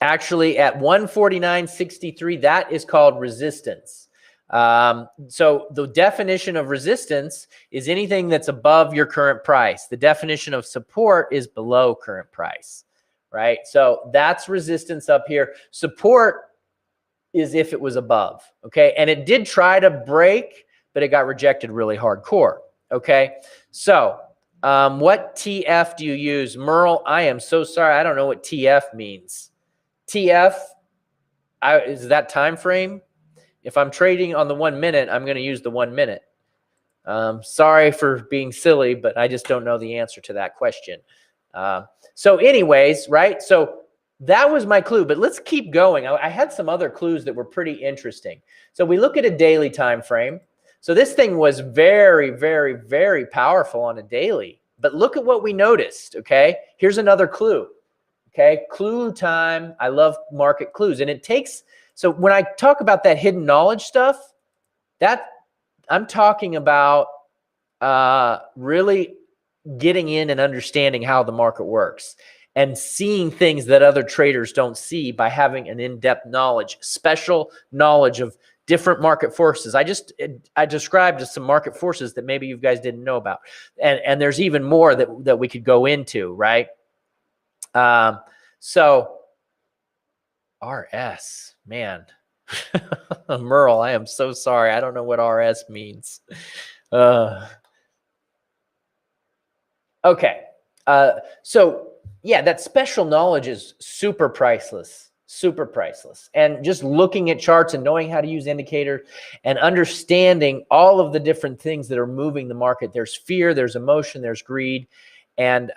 Actually, at 149.63, that is called resistance. So the definition of resistance is anything that's above your current price. The definition of support is below current price, right? So that's resistance up here. Support is if it was above, okay? And it did try to break, but it got rejected really hardcore, okay? So what TF do you use? Merle, I am so sorry. I don't know what TF means. TF, is that time frame? If I'm trading on the 1 minute, I'm going to use the 1 minute. Sorry for being silly, but I just don't know the answer to that question. So anyways, right? So that was my clue, but let's keep going. I had some other clues that were pretty interesting. So we look at a daily time frame. So this thing was very, very, very powerful on a daily. But look at what we noticed, okay? Here's another clue, okay? Clue time. I love market clues. And it takes... So when I talk about that hidden knowledge stuff, that I'm talking about really getting in and understanding how the market works. and seeing things that other traders don't see by having an in-depth knowledge, special knowledge of different market forces. I described some market forces that maybe you guys didn't know about. And there's even more that we could go into, right? So RS, man. Merle, I am so sorry. I don't know what RS means. Okay. So yeah, that special knowledge is super priceless, super priceless. And just looking at charts and knowing how to use indicators and understanding all of the different things that are moving the market. There's fear, there's emotion, there's greed. And,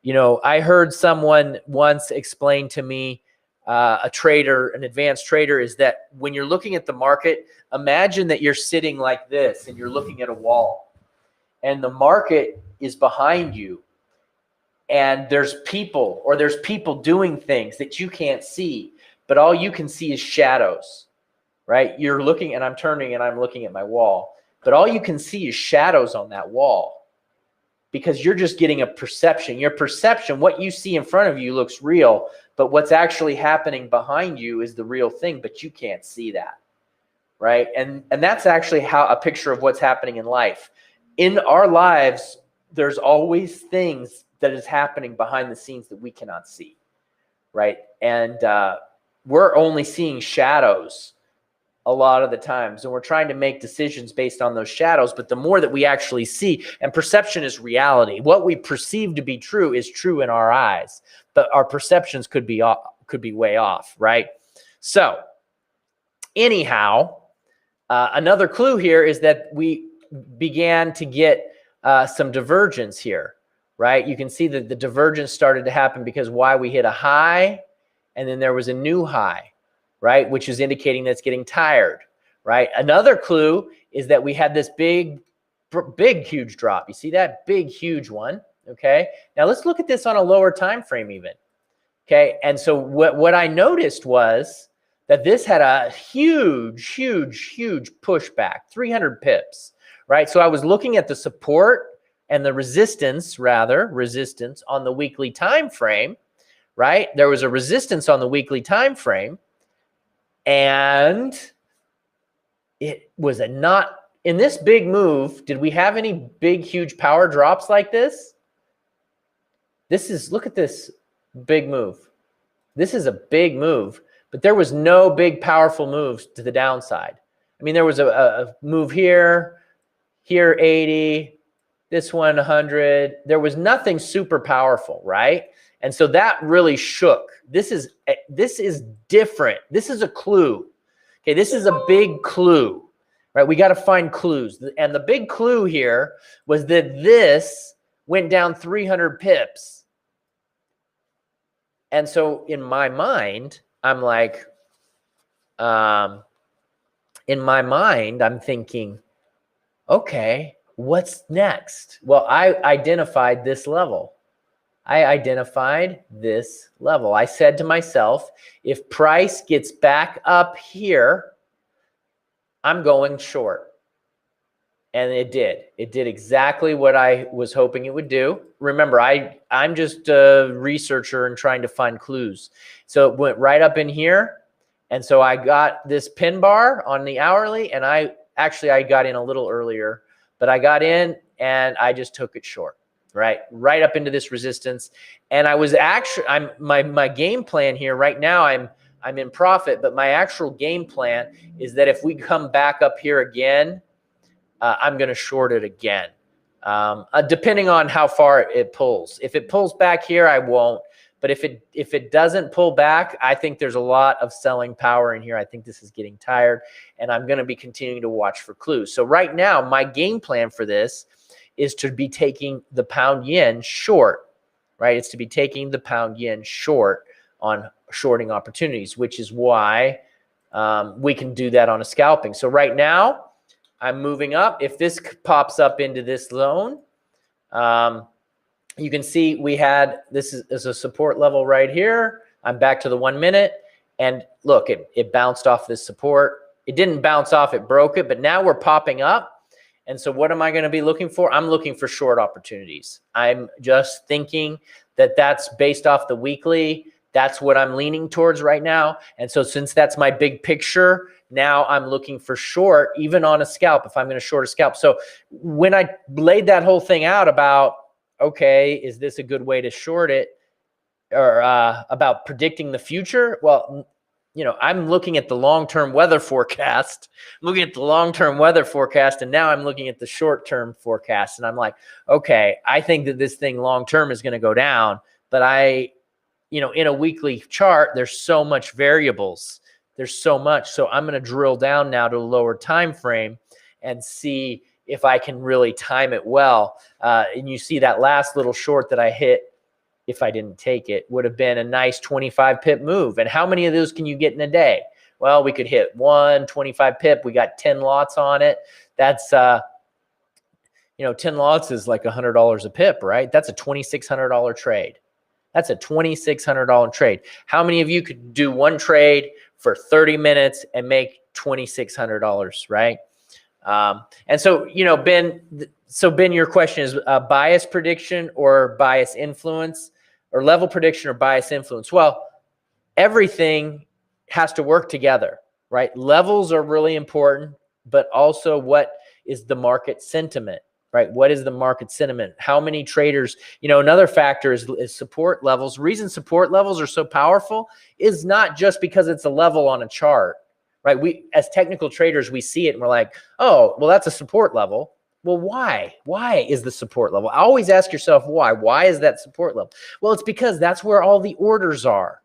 you know, I heard someone once explain to me, a trader, an advanced trader, is that when you're looking at the market, imagine that you're sitting like this and you're looking at a wall and the market is behind you and there's people doing things that you can't see, but all you can see is shadows, right? You're looking and I'm turning and I'm looking at my wall, but all you can see is shadows on that wall because you're just getting a perception. Your perception, what you see in front of you looks real, but what's actually happening behind you is the real thing, but you can't see that, right? And that's actually how a picture of what's happening in life. In our lives, there's always things that is happening behind the scenes that we cannot see, right? And we're only seeing shadows a lot of the times, and we're trying to make decisions based on those shadows. But the more that we actually see, and perception is reality. What we perceive to be true is true in our eyes, but our perceptions could be way off, right? So anyhow, another clue here is that we began to get some divergence here, right? You can see that the divergence started to happen because why? We hit a high and then there was a new high, right? Which is indicating that it's getting tired, right? Another clue is that we had this big, huge drop. You see that big, huge one, okay? Now let's look at this on a lower time frame even, okay? And so what I noticed was that this had a huge, huge, huge pushback, 300 pips, right? So I was looking at the support and the resistance on the weekly time frame, right? There was a resistance on the weekly time frame, and it was not in this big move. Did we have any big, huge power drops like this? Look at this big move. This is a big move, but there was no big, powerful moves to the downside. I mean, there was a move here, 80, this one 100. There was nothing super powerful, right? And so that really shook. This is different. This is a clue. Okay, this is a big clue, right? We got to find clues. And the big clue here was that this went down 300 pips. And so in my mind, I'm like, I'm thinking, okay, what's next? Well, I identified this level. I said to myself, if price gets back up here, I'm going short. And it did. It did exactly what I was hoping it would do. Remember, I'm just a researcher and trying to find clues. So it went right up in here. And so I got this pin bar on the hourly, and I got in a little earlier, but I got in and I just took it short. Right up into this resistance. And I was my game plan here right now, I'm in profit, but my actual game plan is that if we come back up here again, I'm going to short it again, depending on how far it pulls. If it pulls back here, I won't. But if it doesn't pull back, I think there's a lot of selling power in here. I think this is getting tired, and I'm going to be continuing to watch for clues. So right now, my game plan for this is to be taking the pound yen short, right? It's to be taking the pound yen short on shorting opportunities, which is why we can do that on a scalping. So right now, I'm moving up. If this pops up into this zone, you can see this is a support level right here. I'm back to the 1 minute, and look, it bounced off this support. It didn't bounce off, it broke it, but now we're popping up. And so what am I going to be looking for? I'm looking for short opportunities. I'm just thinking that that's based off the weekly. That's what I'm leaning towards right now. And so since that's my big picture, now I'm looking for short, even on a scalp, if I'm going to short a scalp. So when I laid that whole thing out about, okay, is this a good way to short it, or about predicting the future? Well, you know, I'm looking at the long-term weather forecast, looking at the long-term weather forecast, and now I'm looking at the short-term forecast. And I'm like, okay, I think that this thing long-term is going to go down, but you know, in a weekly chart, there's so much variables. There's so much. So I'm going to drill down now to a lower time frame and see if I can really time it well. And you see that last little short that I hit, if I didn't take it, would have been a nice 25 pip move. And how many of those can you get in a day? Well, we could hit 25 pip. We got 10 lots on it. That's, you know, 10 lots is like $100 a pip, right? That's a $2,600 trade. That's a $2,600 trade. How many of you could do one trade for 30 minutes and make $2,600, right? And so, you know, Ben, your question is bias prediction or bias influence, or level prediction or bias influence? Well, everything has to work together, right? Levels are really important, but also what is the market sentiment, right? What is the market sentiment? How many traders, you know, another factor is support levels. The reason support levels are so powerful is not just because it's a level on a chart, right? We, as technical traders, we see it and we're like, oh, well, that's a support level. Well, why? Why is the support level? Always ask yourself why. Why is that support level? Well, it's because that's where all the orders are.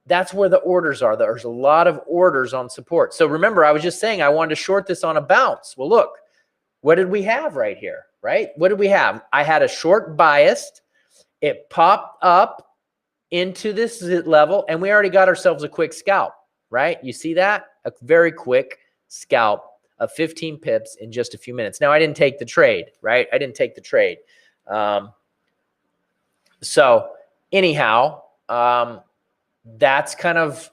That's where the orders are. There's a lot of orders on support. So remember, I was just saying I wanted to short this on a bounce. Well, look, what did we have right here, right? What did we have? I had a short biased. It popped up into this level, and we already got ourselves a quick scalp, right? You see that? A very quick scalp of 15 pips in just a few minutes. Now, I didn't take the trade, right? I didn't take the trade. So anyhow, that's kind of,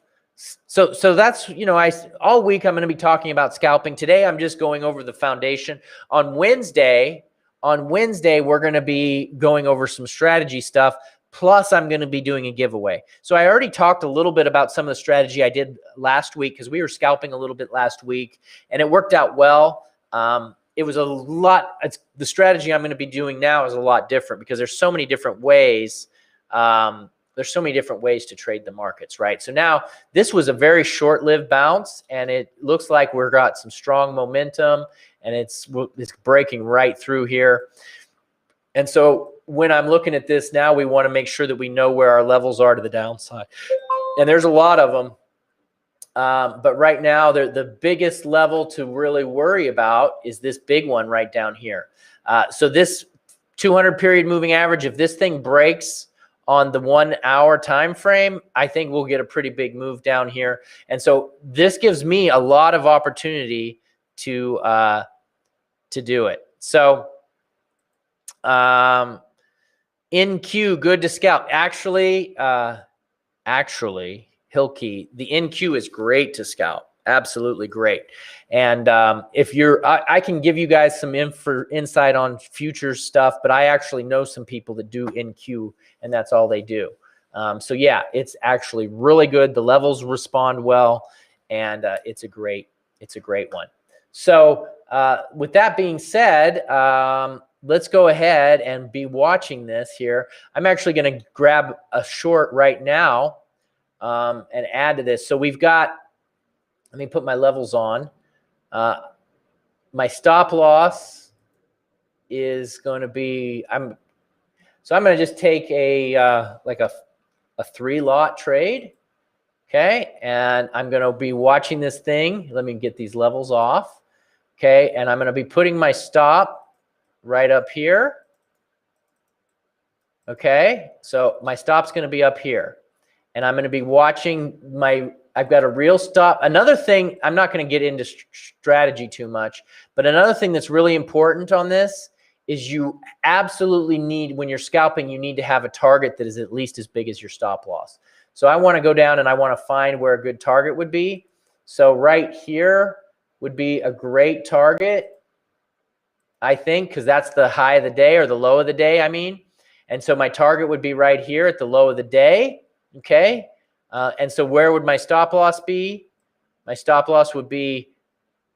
so that's, you know, all week I'm going to be talking about scalping. Today, I'm just going over the foundation. On Wednesday, we're going to be going over some strategy stuff. Plus, I'm going to be doing a giveaway. So I already talked a little bit about some of the strategy I did last week, because we were scalping a little bit last week, and it worked out well. It was a lot. The strategy I'm going to be doing now is a lot different, because there's so many different ways. There's so many different ways to trade the markets, right? So now this was a very short-lived bounce, and it looks like we've got some strong momentum, and it's breaking right through here. And so when I'm looking at this now, we want to make sure that we know where our levels are to the downside. And there's a lot of them. But right now, the biggest level to really worry about is this big one right down here. So this 200 period moving average, if this thing breaks on the 1 hour time frame, I think we'll get a pretty big move down here. And so this gives me a lot of opportunity to do it. So in queue, good to scalp. Actually, Hilke, the in queue is great to scalp. Absolutely great. And if you're, I can give you guys some insight on future stuff, but I actually know some people that do in queue, and that's all they do. So yeah, it's actually really good. The levels respond well, and it's a great one. So with that being said, let's go ahead and be watching this here. I'm actually going to grab a short right now and add to this. So we've got, let me put my levels on. My stop loss is going to be, so I'm going to just take a like a 3-lot trade. Okay. And I'm going to be watching this thing. Let me get these levels off. Okay. And I'm going to be putting my stop right up here. Okay. So my stop's going to be up here, and I'm going to be watching I've got a real stop. Another thing, I'm not going to get into strategy too much, but another thing that's really important on this is you absolutely need, when you're scalping, you need to have a target that is at least as big as your stop loss. So I want to go down and I want to find where a good target would be. So right here would be a great target. I think, because that's the high of the day or the low of the day, I mean. And so my target would be right here at the low of the day, okay? And so where would my stop loss be? My stop loss would be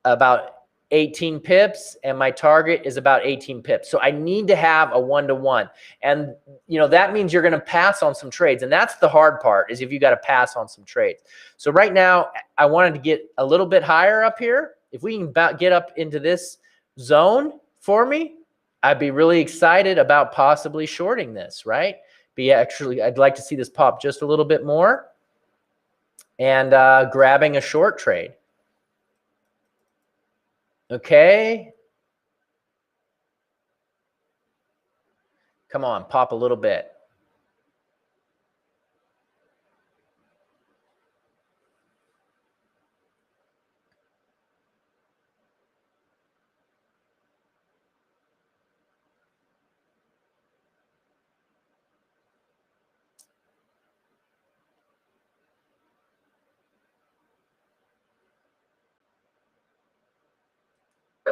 about 18 pips, and my target is about 18 pips. So I need to have a 1-to-1. And, you know, that means you're going to pass on some trades. And that's the hard part, is if you got to pass on some trades. So right now, I wanted to get a little bit higher up here. If we can get up into this zone for me, I'd be really excited about possibly shorting this, right? I'd like to see this pop just a little bit more and grabbing a short trade. Okay. Come on, pop a little bit.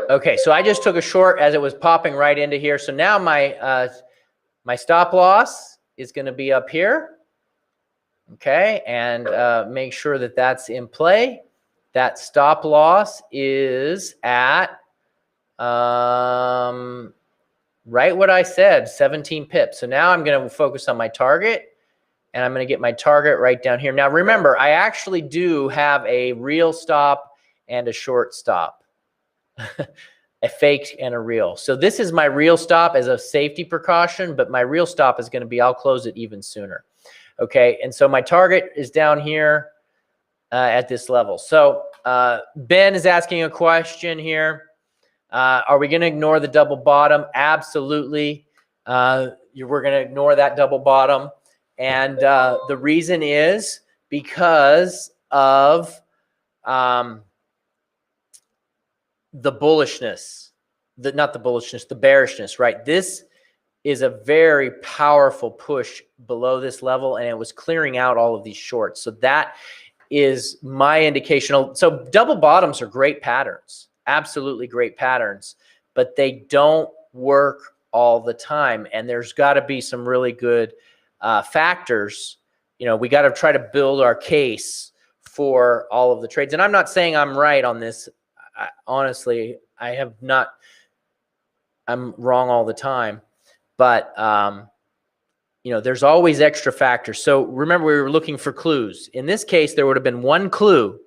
Okay, so I just took a short as it was popping right into here. So now my my stop loss is going to be up here. Okay, and make sure that that's in play. That stop loss is at right what I said, 17 pips. So now I'm going to focus on my target, and I'm going to get my target right down here. Now remember, I actually do have a real stop and a short stop. A fake and a real. So this is my real stop as a safety precaution, but my real stop is going to be, I'll close it even sooner. Okay, and so my target is down here at this level. So Ben is asking a question here. Are we going to ignore the double bottom? Absolutely. We're going to ignore that double bottom. And the reason is because of the bullishness, not the bullishness, the bearishness, right? This is a very powerful push below this level, and it was clearing out all of these shorts. So that is my indication. So double bottoms are great patterns, absolutely great patterns, but they don't work all the time. And there's got to be some really good factors. You know, we got to try to build our case for all of the trades. And I'm not saying I'm right on this. Honestly, I have not, I'm wrong all the time, but, you know, there's always extra factors. So remember, we were looking for clues. In this case, there would have been one clue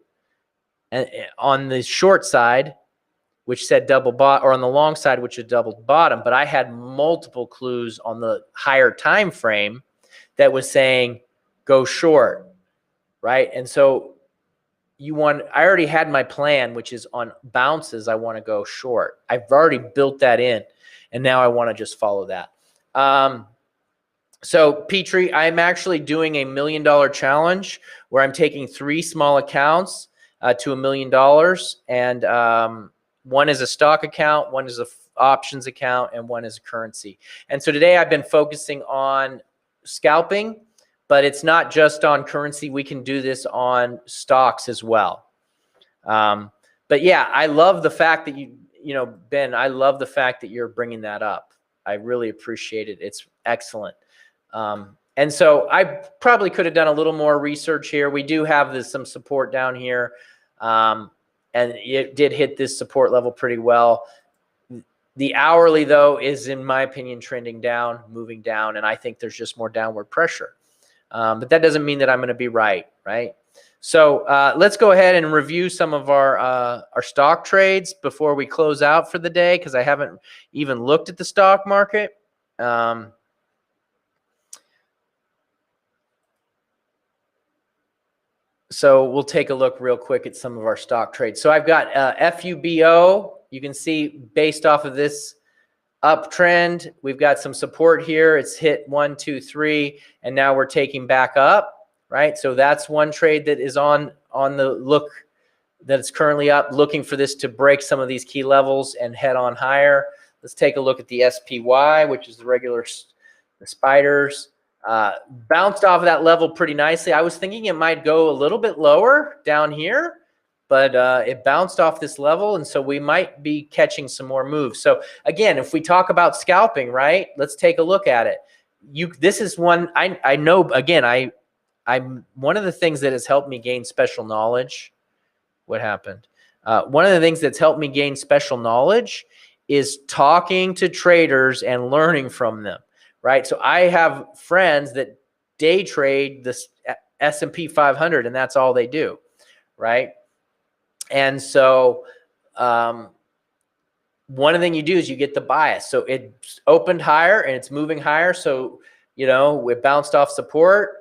on the short side, which said double bottom, or on the long side, which is double bottom. But I had multiple clues on the higher time frame that was saying go short, right? And so I already had my plan, which is on bounces, I want to go short. I've already built that in, and now I want to just follow that. So Petrie, I'm actually doing a $1 million challenge where I'm taking 3 small accounts to $1 million. And one is a stock account, one is a options account, and one is a currency. And so today I've been focusing on scalping, but it's not just on currency. We can do this on stocks as well. But yeah, I love the fact that you know, Ben, I love the fact that you're bringing that up. I really appreciate it. It's excellent. And so I probably could have done a little more research here. We do have some support down here. And it did hit this support level pretty well. The hourly, though, is, in my opinion, trending down, moving down. And I think there's just more downward pressure. But that doesn't mean that I'm going to be right? So let's go ahead and review some of our stock trades before we close out for the day, because I haven't even looked at the stock market. So we'll take a look real quick at some of our stock trades. So I've got FUBO. You can see based off of this uptrend, we've got some support here. It's hit 1, 2, 3, and now we're taking back up, right? So that's one trade that is on the look, that it's currently up, looking for this to break some of these key levels and head on higher. Let's take a look at the SPY, which is the regular spiders. Bounced off of that level pretty nicely. I was thinking it might go a little bit lower down here, but it bounced off this level, and so we might be catching some more moves. So again, if we talk about scalping, right, let's take a look at it. This is one I know. Again, I'm one of the things that has helped me gain special knowledge. What happened? One of the things that's helped me gain special knowledge is talking to traders and learning from them, right? So I have friends that day trade this S&P 500, and that's all they do, right? And so one of the things you do is you get the bias. So it's opened higher and it's moving higher. So, you know, it bounced off support.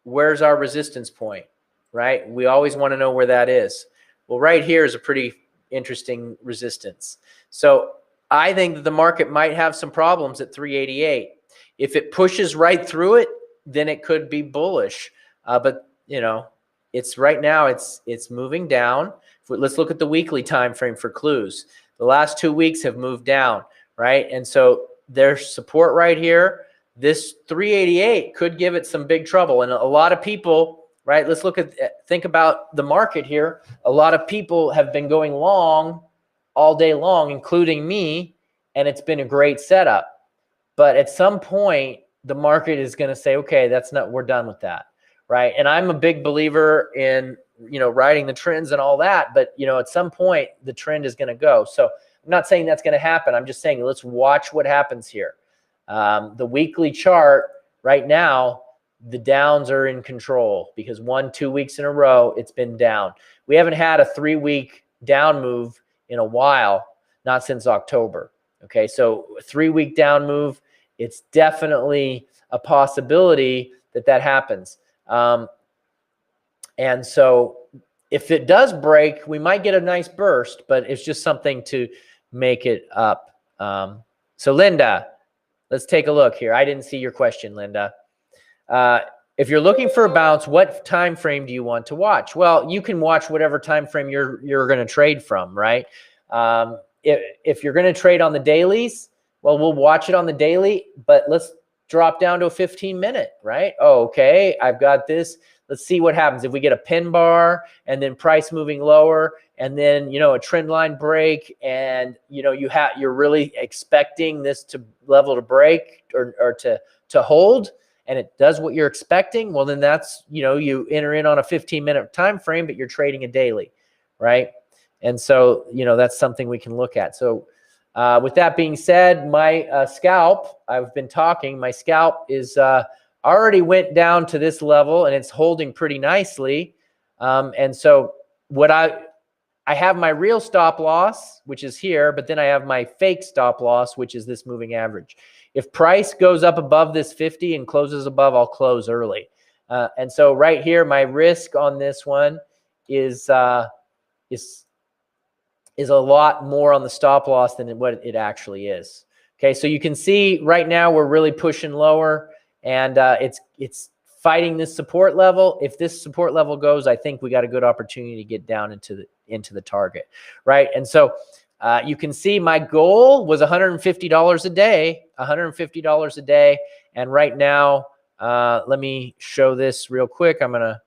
Where's our resistance point, right? We always want to know where that is. Well, right here is a pretty interesting resistance. So I think that the market might have some problems at 388. If it pushes right through it, then it could be bullish. But, you know, it's right now, it's moving down. Let's look at the weekly time frame for clues. The last 2 weeks have moved down, right? And so there's support right here. This 388 could give it some big trouble. And a lot of people, right, let's think about the market here. A lot of people have been going long all day long, including me, and it's been a great setup. But at some point, the market is going to say, okay, we're done with that, right? And I'm a big believer in, you know, riding the trends and all that, but, you know, at some point, the trend is going to go. So I'm not saying that's going to happen. I'm just saying, let's watch what happens here. The weekly chart right now, the downs are in control because 1-2 weeks in a row, it's been down. We haven't had a 3-week down move in a while, not since October. Okay, so a 3-week down move, it's definitely a possibility that happens. And so if it does break, we might get a nice burst, but it's just something to make it up. So Linda, let's take a look here. I didn't see your question, Linda. If you're looking for a bounce, what time frame do you want to watch? Well, you can watch whatever time frame you're going to trade from, right? If you're going to trade on the dailies, well, we'll watch it on the daily, but let's drop down to a 15-minute, right? Oh, okay, I've got this. Let's see what happens if we get a pin bar and then price moving lower, and then, you know, a trend line break, and, you know, you're really expecting this level to break or to hold, and it does what you're expecting. Well, then that's, you know, you enter in on a 15-minute time frame, but you're trading a daily, right? And so, you know, that's something we can look at. So with that being said, my scalp, I've been talking, my scalp is already went down to this level, and it's holding pretty nicely. And so what I have my real stop loss, which is here, but then I have my fake stop loss, which is this moving average. If price goes up above this 50 and closes above, I'll close early. And so right here, my risk on this one is a lot more on the stop loss than what it actually is. Okay, so you can see right now we're really pushing lower, and it's fighting this support level. If this support level goes, I think we got a good opportunity to get down into the target, right? And so you can see my goal was $150 a day, $150 a day, and right now, let me show this real quick. I'm gonna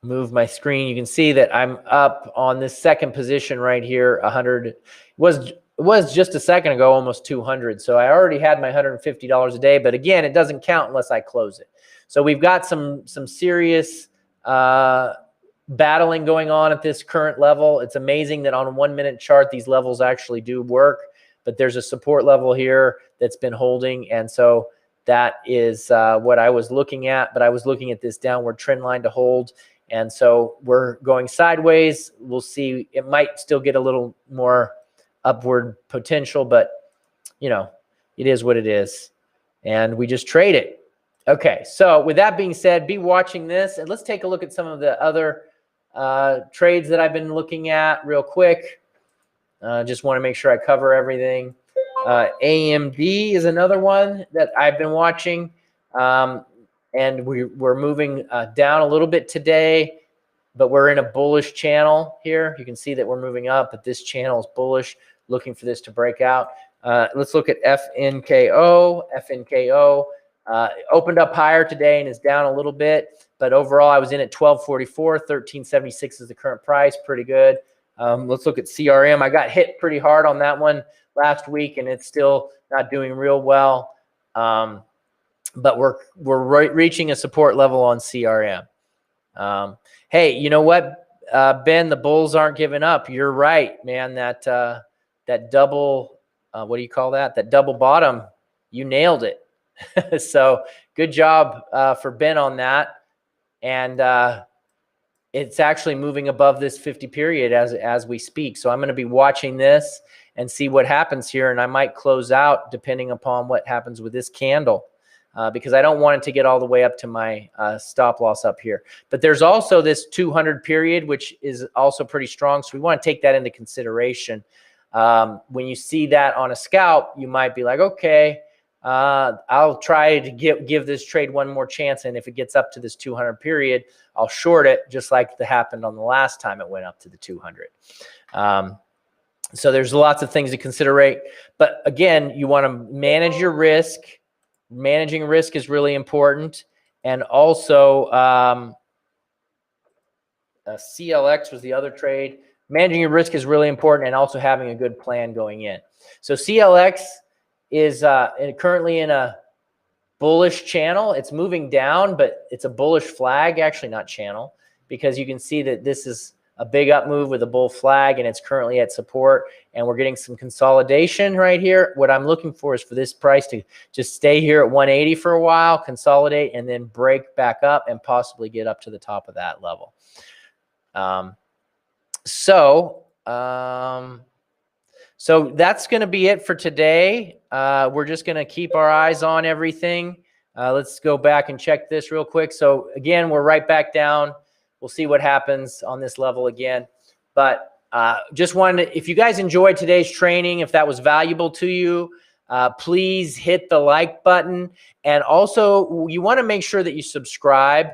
move my screen. You can see that I'm up on this second position right here. 100 was just a second ago, almost 200. So I already had my $150 a day, but again, it doesn't count unless I close it. So we've got some serious battling going on at this current level. It's amazing that on a 1-minute chart, these levels actually do work, but there's a support level here that's been holding. And so that is what I was looking at, but I was looking at this downward trend line to hold. And so we're going sideways. We'll see. It might still get a little more upward potential, but, you know, it is what it is. And we just trade it. Okay, so with that being said, be watching this. And let's take a look at some of the other trades that I've been looking at real quick. Just want to make sure I cover everything. AMD is another one that I've been watching. And we're moving down a little bit today, but we're in a bullish channel here. You can see that we're moving up, but this channel is bullish, looking for this to break out. Let's look at FNKO. FNKO, Opened up higher today and is down a little bit, but overall I was in at 1244. 1376 is the current price. Pretty good. Let's look at CRM. I got hit pretty hard on that one last week, and it's still not doing real well. But we're reaching a support level on CRM. Hey, you know what, Ben? The bulls aren't giving up. You're right, man. That double, what do you call that? That double bottom, you nailed it. So good job for Ben on that. And it's actually moving above this 50 period as we speak. So I'm going to be watching this and see what happens here. And I might close out depending upon what happens with this candle, because I don't want it to get all the way up to my stop loss up here. But there's also this 200 period, which is also pretty strong. So we want to take that into consideration. When you see that on a scalp, you might be like, okay, I'll try to give this trade one more chance. And if it gets up to this 200 period, I'll short it, just like that happened on the last time it went up to the 200. So there's lots of things to consider. But again, you want to manage your risk. Managing risk is really important. And also CLX was the other trade. Managing your risk is really important, and also having a good plan going in. So CLX is currently in a bullish channel. It's moving down, but it's a bullish flag, actually not channel, because you can see that this is a big up move with a bull flag, and it's currently at support, and we're getting some consolidation right here. What I'm looking for is for this price to just stay here at 180 for a while, consolidate, and then break back up and possibly get up to the top of that level. So that's going to be it for today. We're just going to keep our eyes on everything. Let's go back and check this real quick. So again, we're right back down. We'll see what happens on this level again. But just wanted to, if you guys enjoyed today's training, if that was valuable to you, please hit the like button. And also, you want to make sure that you subscribe.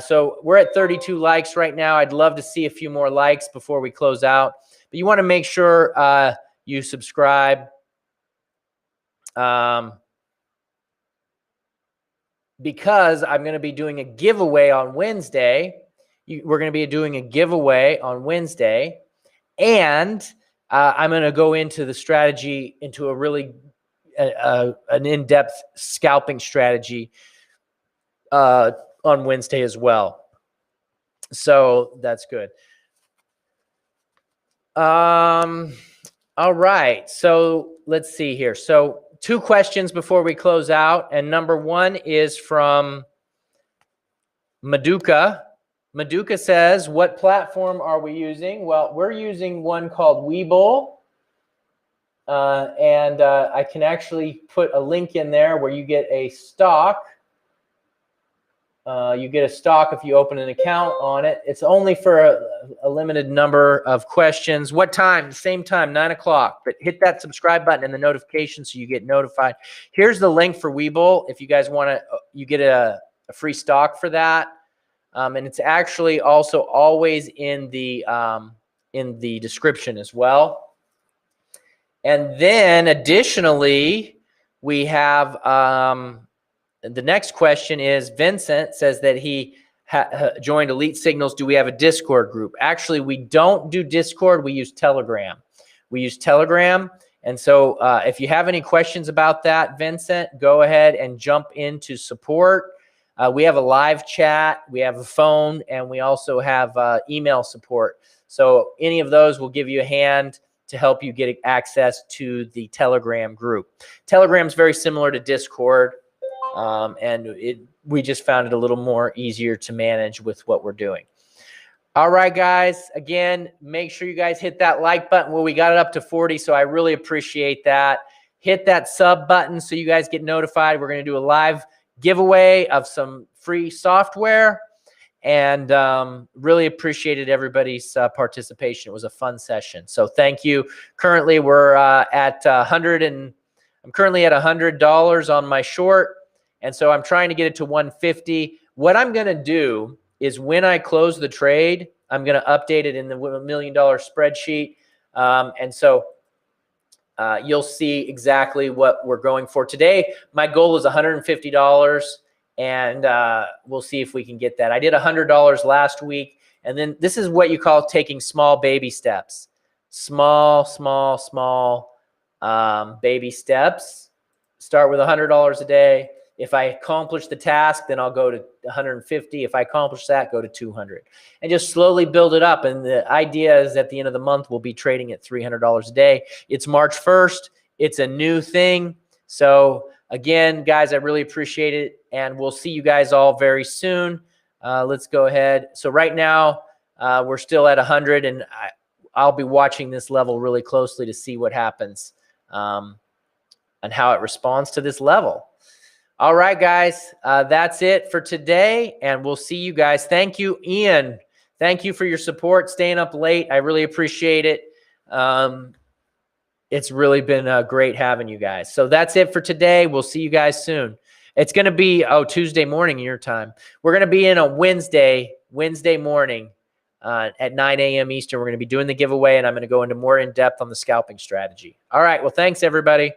So we're at 32 likes right now. I'd love to see a few more likes before we close out. But you want to make sure you subscribe, because I'm going to be doing a giveaway on Wednesday. We're going to be doing a giveaway on Wednesday, and I'm going to go into the strategy, into a really an in-depth scalping strategy on Wednesday as well. So that's good. All right. So let's see here. So 2 questions before we close out. And number 1 is from Maduka. Maduka says, what platform are we using? Well, we're using one called Webull. And I can actually put a link in there where you get a stock. You get a stock if you open an account on it. It's only for a limited number of questions. What time? Same time, 9 o'clock. But hit that subscribe button and the notification so you get notified. Here's the link for Webull. If you guys want to, you get a free stock for that. And it's actually also always in the description as well. And then additionally, we have the next question is Vincent says that he joined Elite Signals. Do we have a Discord group? Actually, we don't do Discord. We use Telegram. And so if you have any questions about that, Vincent, go ahead and jump into support. We have a live chat, we have a phone, and we also have email support. So any of those will give you a hand to help you get access to the Telegram group. Telegram is very similar to Discord. And we just found it a little more easier to manage with what we're doing. All right, guys. Again, make sure you guys hit that like button. Well, we got it up to 40, so I really appreciate that. Hit that sub button so you guys get notified. We're going to do a live giveaway of some free software, and really appreciated everybody's participation. It was a fun session. So thank you. Currently, we're at I'm currently at $100 on my short. And so I'm trying to get it to 150. What I'm going to do is when I close the trade, I'm going to update it in the $1 million spreadsheet. And so you'll see exactly what we're going for today. My goal is $150, and we'll see if we can get that. I did $100 last week, and then this is what you call taking small baby steps. Small baby steps. Start with $100 a day. If I accomplish the task, then I'll go to 150. If I accomplish that, go to 200. And just slowly build it up. And the idea is at the end of the month, we'll be trading at $300 a day. It's March 1st. It's a new thing. So again, guys, I really appreciate it. And we'll see you guys all very soon. Let's go ahead. So right now, we're still at 100, and I'll be watching this level really closely to see what happens and how it responds to this level. All right, guys, that's it for today, and we'll see you guys. Thank you, Ian. Thank you for your support, staying up late. I really appreciate it. It's really been great having you guys. So that's it for today. We'll see you guys soon. It's going to be, Tuesday morning your time. We're going to be in a Wednesday morning at 9 a.m. Eastern. We're going to be doing the giveaway, and I'm going to go into more in depth on the scalping strategy. All right, well, thanks, everybody.